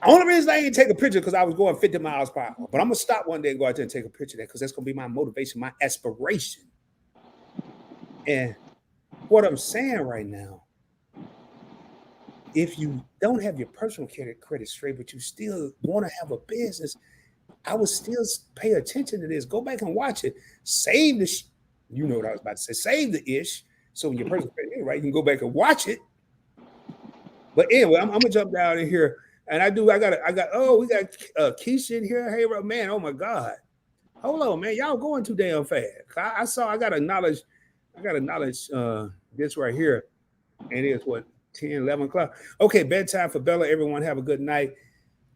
only reason I didn't take a picture because I was going 50 miles per hour. But I'm going to stop one day and go out there and take a picture of that because that's going to be my motivation, my aspiration. And what I'm saying right now, if you don't have your personal credit straight, but you still want to have a business, I would still pay attention to this. Go back and watch it. Save the, you know what I was about to say. Save the ish. So when your personal credit is right, you can go back and watch it. But anyway, I'm gonna jump down in here, and we got Keisha in here. Hey, man, oh my God, hold on, man, y'all going too damn fast. I got to acknowledge this right here, and it's what 10, 11 o'clock. Okay, bedtime for Bella. Everyone have a good night.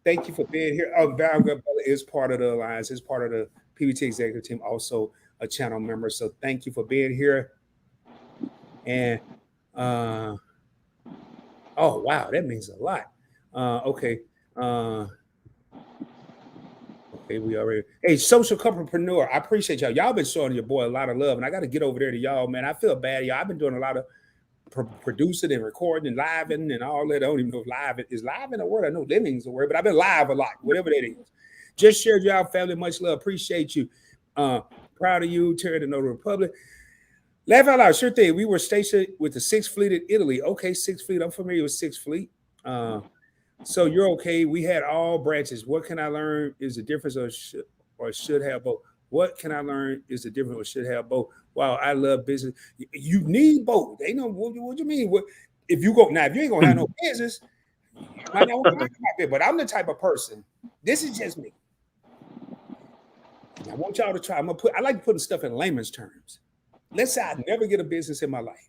Thank you for being here. Bella is part of the Alliance, is part of the PBT executive team, also a channel member. So thank you for being here. And oh wow, that means a lot. Okay. Okay, we already. Hey, social entrepreneur, I appreciate y'all. Y'all been showing your boy a lot of love, and I got to get over there to y'all, man. I feel bad, y'all. I've been doing a lot of producing and recording and living and all that. I don't even know if live is live in a word. I know living is a word, but I've been live a lot, whatever that is. Just shared y'all family. Much love. Appreciate you. Uh, Proud of you, Terry the Notary Republic. Laugh out loud. Sure thing. We were stationed with the Sixth Fleet in Italy. Okay, Sixth Fleet. I'm familiar with Sixth Fleet. So you're okay. We had all branches. What can I learn is the difference or should have both? What can I learn is the difference or should have both? Wow, I love business. You need both. They know what you mean. What if you go now? If you ain't gonna have no business, you might not want to talk about it. But I'm the type of person. This is just me. I want y'all to try. I like putting stuff in layman's terms. Let's say I never get a business in my life.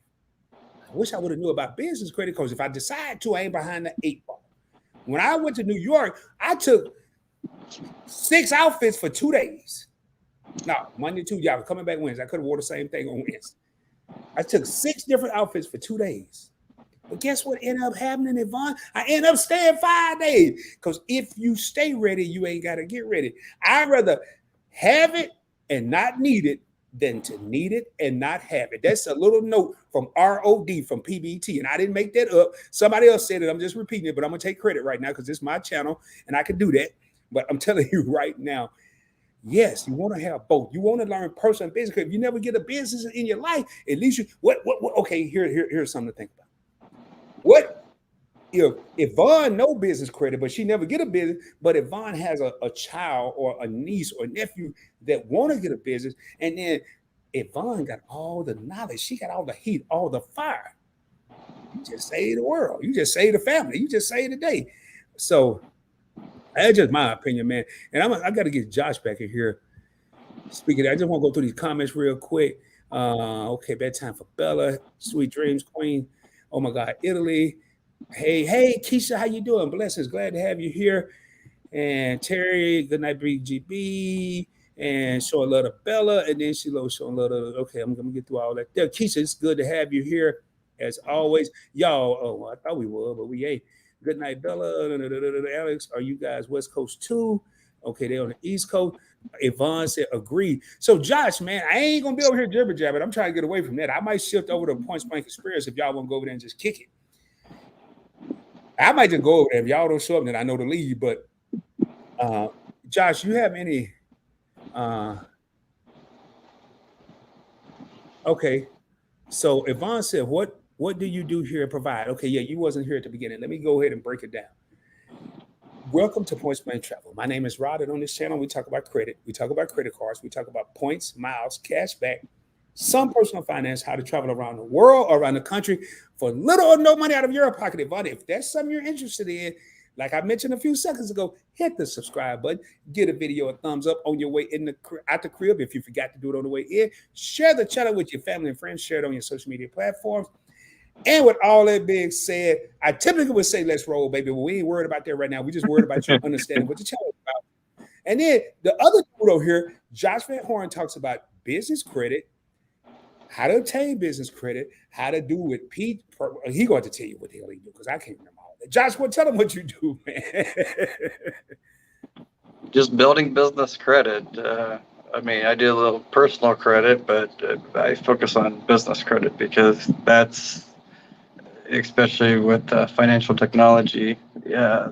I wish I would have knew about business credit because if I decide to, I ain't behind the 8 ball. When I went to New York, I took 6 outfits for 2 days. No, Monday, Tuesday, I was coming back Wednesday. I could have wore the same thing on Wednesday. I took 6 different outfits for 2 days. But guess what ended up happening, Yvonne? I ended up staying 5 days. Because if you stay ready, you ain't got to get ready. I'd rather have it and not need it than to need it and not have it. That's a little note from ROD from PBT. And I didn't make that up. Somebody else said it. I'm just repeating it, but I'm going to take credit right now because it's my channel and I can do that. But I'm telling you right now, yes, you want to have both. You want to learn personal business. If you never get a business in your life, at least you what okay, here's something to think about. What if Vaughn no business credit, but she never get a business, but if Vaughn has a child or a niece or nephew that want to get a business, and then if Vaughn got all the knowledge, she got all the heat, all the fire, you just save the world. You just save the family. You just save the day. So that's just my opinion, man. And I got to get Josh back in here. Speaking, I just want to go through these comments real quick. Okay, bedtime for Bella, sweet dreams, Queen. Oh my God, Italy. Hey, Keisha, how you doing? Blessings, glad to have you here. And Terry, good night, BGB. And showing love to Bella, and then she showing love to. Okay, I'm gonna get through all that. There, Keisha, it's good to have you here as always, y'all. Oh, I thought we were, but we ain't. Good night, Bella. Alex, are you guys West Coast too? Okay, they're on the East Coast. Yvonne said, agree. So, Josh, man, I ain't gonna be over here jibber jabbing. I'm trying to get away from that. I might shift over to Point Blank Experience if y'all want to go over there and just kick it. I might just go over there. If y'all don't show up, then I know to leave. But Josh, you have any okay. So Yvonne said, what do you do here and provide? Okay, yeah, you wasn't here at the beginning. Let me go ahead and break it down. Welcome to Points Blank Travel. My name is Rod, and on this channel, we talk about credit. We talk about credit cards. We talk about points, miles, cash back, some personal finance, how to travel around the world, around the country for little or no money out of your pocket. If that's something you're interested in, like I mentioned a few seconds ago, hit the subscribe button, get a video a thumbs up on your way out the crib. If you forgot to do it on the way in, share the channel with your family and friends, share it on your social media platforms. And with all that being said, I typically would say, let's roll, baby. But we ain't worried about that right now. We just worried about you understanding what the channel is about. And then the other dude over here, Josh Van Horn, talks about business credit, how to obtain business credit, how to do with Pete. He going to tell you what the hell he do because I can't remember all that. Josh, tell him what you do, man. Just building business credit. I mean, I do a little personal credit, but I focus on business credit because that's, especially with financial technology, yeah,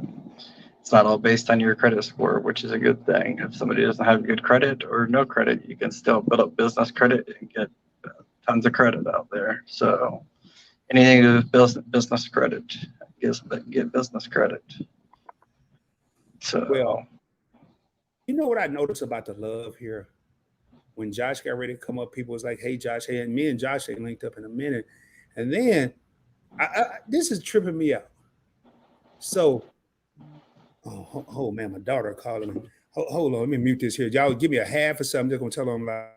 it's not all based on your credit score, which is a good thing. If somebody doesn't have good credit or no credit, you can still build up business credit and get tons of credit out there. So anything to do with business credit, get business credit. So, well, you know what I noticed about the love here? When Josh got ready to come up, people was like, hey, Josh, hey, and me and Josh ain't linked up in a minute. And then this is tripping me out. So, oh man, my daughter calling me. Hold on, let me mute this here. Y'all give me a half or something. I'm just gonna tell them like.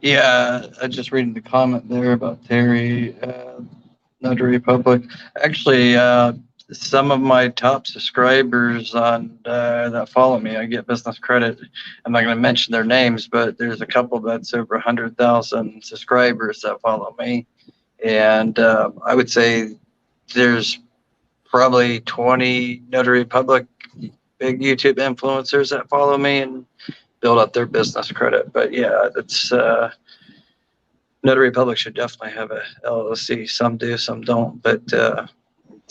yeah, I just reading the comment there about Terry, Notary Republic. Actually, some of my top subscribers on that follow me, I get business credit. I'm not going to mention their names, but there's a couple that's over 100,000 subscribers that follow me, and I would say there's probably 20 Notary Public big YouTube influencers that follow me and build up their business credit. But yeah, it's Notary Public should definitely have a LLC. Some do, some don't, but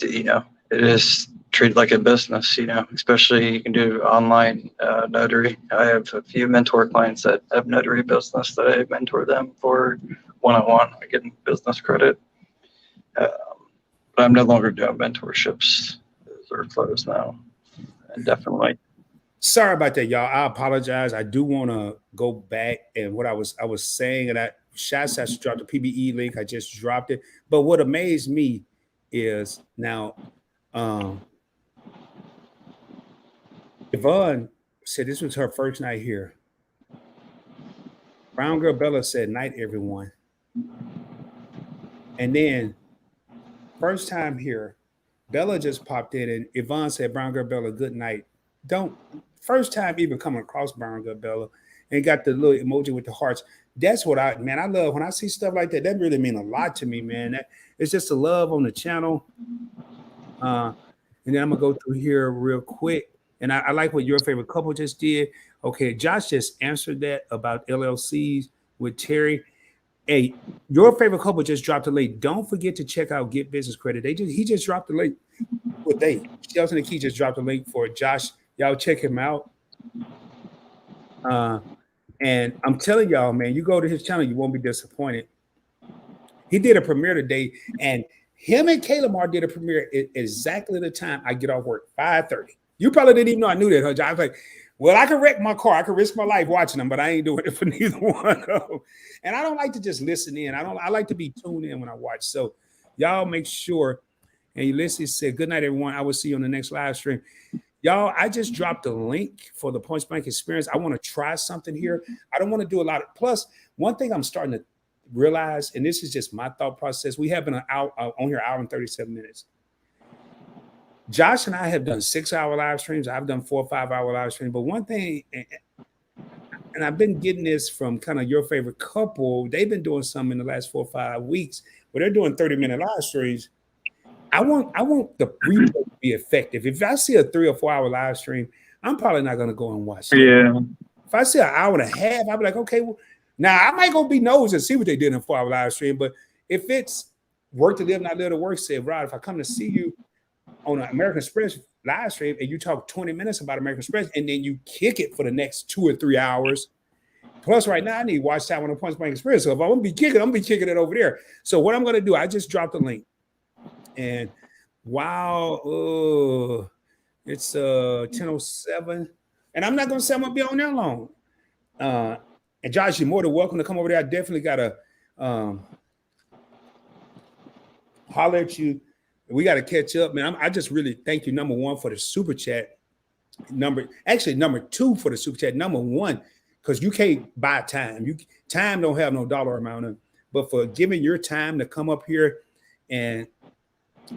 it is treated like a business, especially you can do online notary. I have a few mentor clients that have notary business that I mentor them for one-on-one. I get business credit. But I'm no longer doing mentorships. Those are closed now. And definitely. Sorry about that, y'all. I apologize. I do want to go back and what I was saying, and Shaz has dropped the PBE link. I just dropped it. But what amazed me is now Yvonne said this was her first night here. Brown Girl Bella said, "Night, everyone." And then first time here, Bella just popped in and Yvonne said, "Brown Girl Bella, good night." First time even coming across Brown Girl Bella and got the little emoji with the hearts. That's what I love when I see stuff like that. That really mean a lot to me, man. It's just the love on the channel. And then I'm gonna go through here real quick. And I like what your favorite couple just did. Okay, Josh just answered that about LLCs with Terry. Hey, your favorite couple just dropped a link. Don't forget to check out Get Business Credit. He just dropped the link. Shelton and Key just dropped a link for Josh. Y'all check him out. And I'm telling y'all, man, you go to his channel, you won't be disappointed. He did a premiere today, and him and Kayla Mar did a premiere at exactly the time I get off work, 5:30. You probably didn't even know I knew that, huh, Josh? I was like, well, I could wreck my car. I could risk my life watching them, but I ain't doing it for neither one of them. And I don't like to just listen in. I like to be tuned in when I watch. So y'all make sure. And Ulysses said, good night, everyone. I will see you on the next live stream. Y'all, I just dropped a link for the Point Blank experience. I want to try something here. I don't want to do a lot of, plus one thing I'm starting to realize, and this is just my thought process. We have been on here hour and 37 minutes. Josh and I have done 6-hour live streams. I've done 4 or 5-hour live streams. But one thing, and I've been getting this from kind of your favorite couple. They've been doing some in the last 4 or 5 weeks, but they're doing 30-minute live streams. I want the replay to be effective. If I see a 3 or 4 hour live stream, I'm probably not going to go and watch it. Yeah. If I see an hour and a half, I'll be like, okay, well, now I might go be nosy and see what they did in a 4-hour live stream. But if it's work to live, not live to work, said, Rod, if I come to see you on an American Express live stream and you talk 20 minutes about American Express and then you kick it for the next 2 or 3 hours. Plus, right now, I need watch time on the Point Blank Express. So if I'm going to be kicking, I'm going to be kicking it over there. So what I'm going to do, I just dropped the link. And wow, it's 10:07. And I'm not going to say I'm going to be on there long. And Josh, you're more than welcome to come over there. I definitely got to holler at you. We got to catch up, man. I just really thank you, number one, for the super chat. Number 2 for the super chat. Number 1, because you can't buy time. Time don't have no dollar amount of, but for giving your time to come up here, and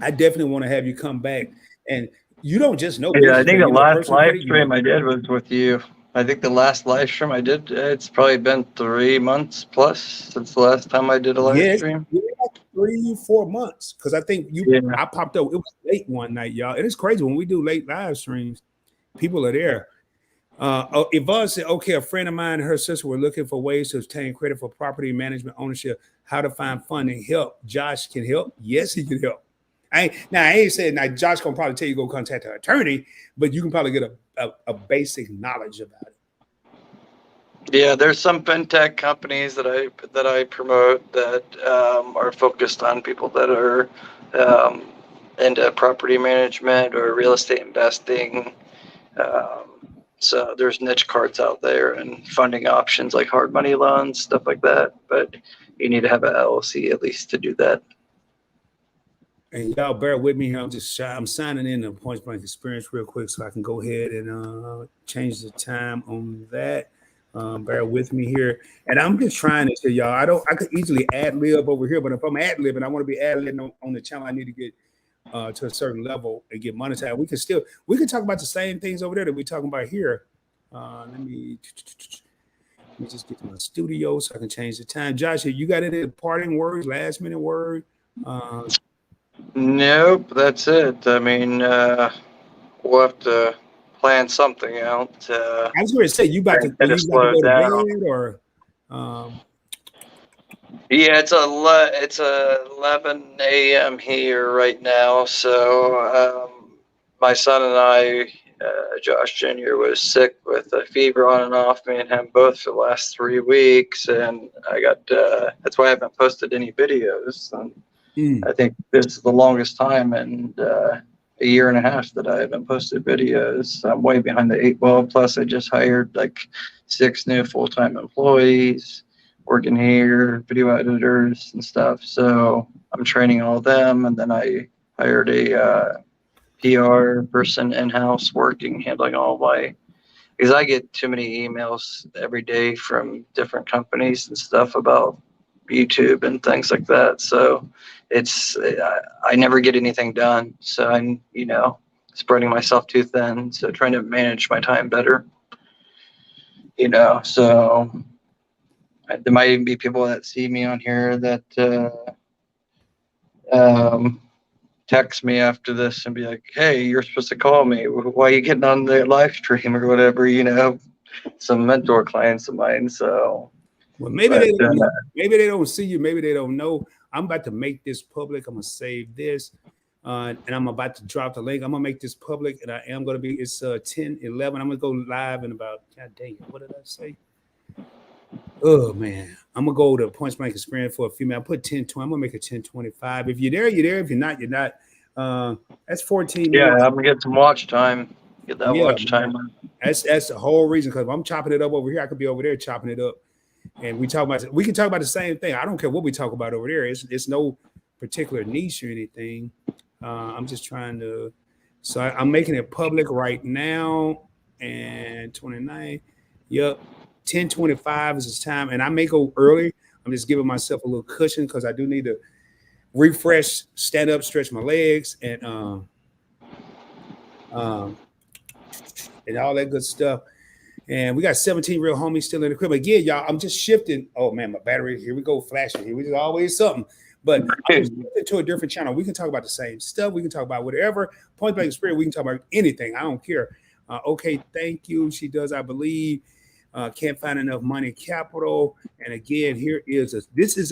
I definitely want to have you come back. And you don't just know. Yeah, I think the last live stream I did was with you. I think the last live stream I did, it's probably been 3 months plus since the last time I did a live stream. Yeah, 3-4 months. Because I think I popped up. It was late one night, y'all. And it's crazy when we do late live streams, people are there. Yvonne said, okay, a friend of mine and her sister were looking for ways to obtain credit for property management ownership, how to find funding, help. Josh can help. Yes, he can help. I ain't saying now Josh can probably tell you go contact an attorney, but you can probably get a basic knowledge about it. Yeah, there's some fintech companies that I promote that are focused on people that are into property management or real estate investing. So there's niche cards out there and funding options like hard money loans, stuff like that. But you need to have an LLC at least to do that. And y'all bear with me here. I'm signing in the Point Blank experience real quick so I can go ahead and change the time on that. Bear with me here. And I'm just trying to tell y'all, I could easily ad lib over here, but if I'm ad libbing, I want to be ad libbing on the channel. I need to get to a certain level and get monetized. We can talk about the same things over there that we're talking about here. Let me just get to my studio so I can change the time. Josh, you got any parting words, last minute word? Nope, that's it. I mean, we'll have to plan something out. I was going to say, you about to Kind of slow go to down. bed or? Yeah, it's 11 a.m. here right now. So my son and I, Josh Jr. was sick with a fever on and off. Me and him both for the last 3 weeks, and I got that's why I haven't posted any videos. And I think this is the longest time in a year and a half that I haven't posted videos. I'm way behind the 8 ball. Plus, I just hired like 6 new full-time employees working here, video editors and stuff. So I'm training all of them, and then I hired a PR person in-house working, handling all my, because I get too many emails every day from different companies and stuff about YouTube and things like that. So I never get anything done. So I'm, spreading myself too thin. So trying to manage my time better, so there might even be people that see me on here that text me after this and be like, "Hey, you're supposed to call me. Why are you getting on the live stream or whatever?" Some mentor clients of mine. So, well, maybe they don't see you. Maybe they don't know. I'm about to make this public. I'm gonna save this, and I'm about to drop the link. I'm gonna make this public, and I am gonna be. It's 10:11. I'm gonna go live in about. God dang it! What did I say? Oh man, I'm gonna go to Points Blank Experience for a few minutes. I put 10:20. I'm gonna make it 10:25. If you're there, you're there. If you're not, you're not. That's 14 yeah, minutes. I'm gonna get some watch time. Get that watch time. That's the whole reason. Because if I'm chopping it up over here, I could be over there chopping it up, and we can talk about the same thing. I don't care what we talk about over there. It's no particular niche or anything. I'm just trying to. So I'm making it public right now, and 29. Yep. 10:25 is his time, and I may go early. I'm just giving myself a little cushion because I do need to refresh, stand up, stretch my legs, and all that good stuff. And we got 17 real homies still in the crib. Again, y'all, I'm just shifting. Oh man, my battery, here we go, flashing. Here we just always something. But I'm shifting to a different channel. We can talk about the same stuff. We can talk about whatever. Point Blank Experience, we can talk about anything. I don't care. Okay, thank you. She does, I believe. Can't find enough money capital. And again, this is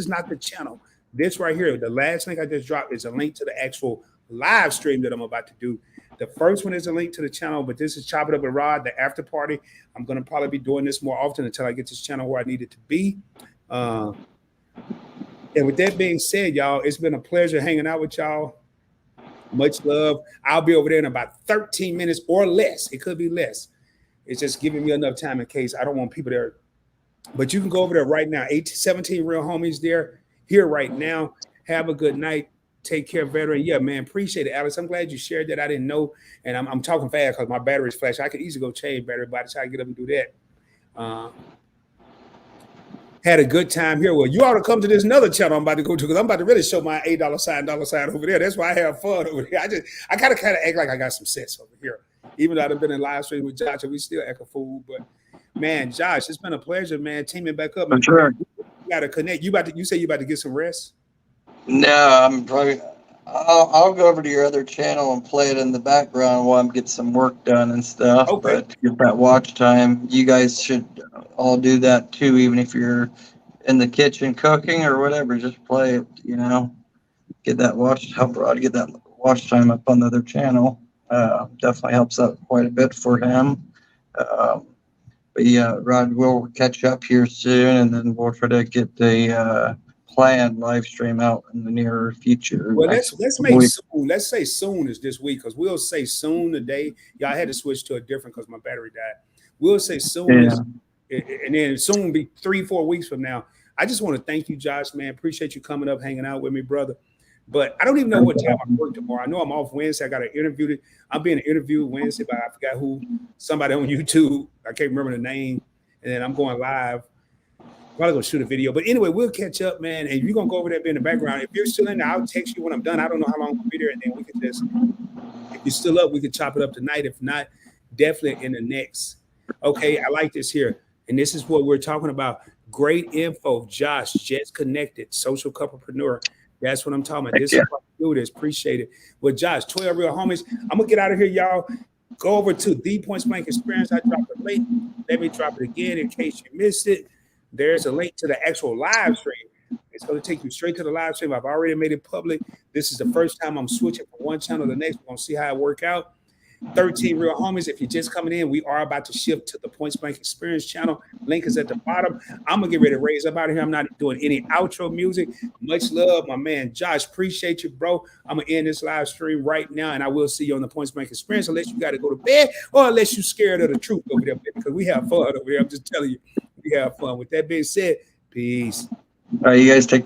not the channel. This right here, the last link I just dropped is a link to the actual live stream that I'm about to do. The first one is a link to the channel, but this is Chop It Up with Rod, the after party. I'm going to probably be doing this more often until I get this channel where I need it to be. And with that being said, y'all, it's been a pleasure hanging out with y'all. Much love. I'll be over there in about 13 minutes or less. It could be less. It's just giving me enough time in case I don't want people there. But you can go over there right now. 17 real homies there, here right now. Have a good night. Take care, veteran. Yeah, man, appreciate it, Alex. I'm glad you shared that. I didn't know. And I'm talking fast because my battery's flashing. I could easily go change battery by the time I get up and do that. Had a good time here. Well, you ought to come to this another channel I'm about to go to because I'm about to really show my $8 sign over there. That's why I have fun over there. I kind of act like I got some sense over here. Even though I've been in live stream with Josh and we still act a fool. But man, Josh, it's been a pleasure, man. Teaming back up. For sure. You gotta connect. You say you about to get some rest? No, I'll go over to your other channel and play it in the background while I'm getting some work done and stuff. Okay. But to get that watch time, you guys should all do that too, even if you're in the kitchen cooking or whatever. Just play it, get that help Rod get that watch time up on the other channel. Definitely helps out quite a bit for him. But yeah, Rod, we'll catch up here soon, and then we'll try to get the planned live stream out in the near future. Well, let's make soon. Let's say soon is this week because we'll say soon today. Yeah, I had to switch to a different because my battery died. We'll say soon, and then soon be 3-4 weeks from now. I just want to thank you, Josh, man. Appreciate you coming up, hanging out with me, brother. But I don't even know what time I work tomorrow. I know I'm off Wednesday. I got an interview. I'm being interviewed Wednesday, but I forgot somebody on YouTube. I can't remember the name. And then I'm going live. Probably gonna shoot a video, but anyway, we'll catch up, man. And you're gonna go over there in the background. If you're still in there, I'll text you when I'm done. I don't know how long we'll be there, and then we can just, if you're still up, we can chop it up tonight. If not, definitely in the next. Okay, I like this here, and this is what we're talking about. Great info, Josh. Just connected, social couplepreneur. That's what I'm talking about. This is what I do. This, appreciate it. Well, Josh, 12 real homies. I'm gonna get out of here, y'all. Go over to the Point Blank Experience. I dropped a link. Let me drop it again in case you missed it. There's a link to the actual live stream. It's going to take you straight to the live stream. I've already made it public. This is the first time I'm switching from one channel to the next. We're going to see how it work out. 13 real homies. If you're just coming in, we are about to shift to the Point Blank Experience channel. Link is at the bottom. I'm going to get ready to raise up out of here. I'm not doing any outro music. Much love, my man Josh. Appreciate you, bro. I'm going to end this live stream right now, and I will see you on the Point Blank Experience unless you got to go to bed or unless you're scared of the truth over there, because we have fun over here. I'm just telling you, we have fun. With that being said, peace. All right, you guys take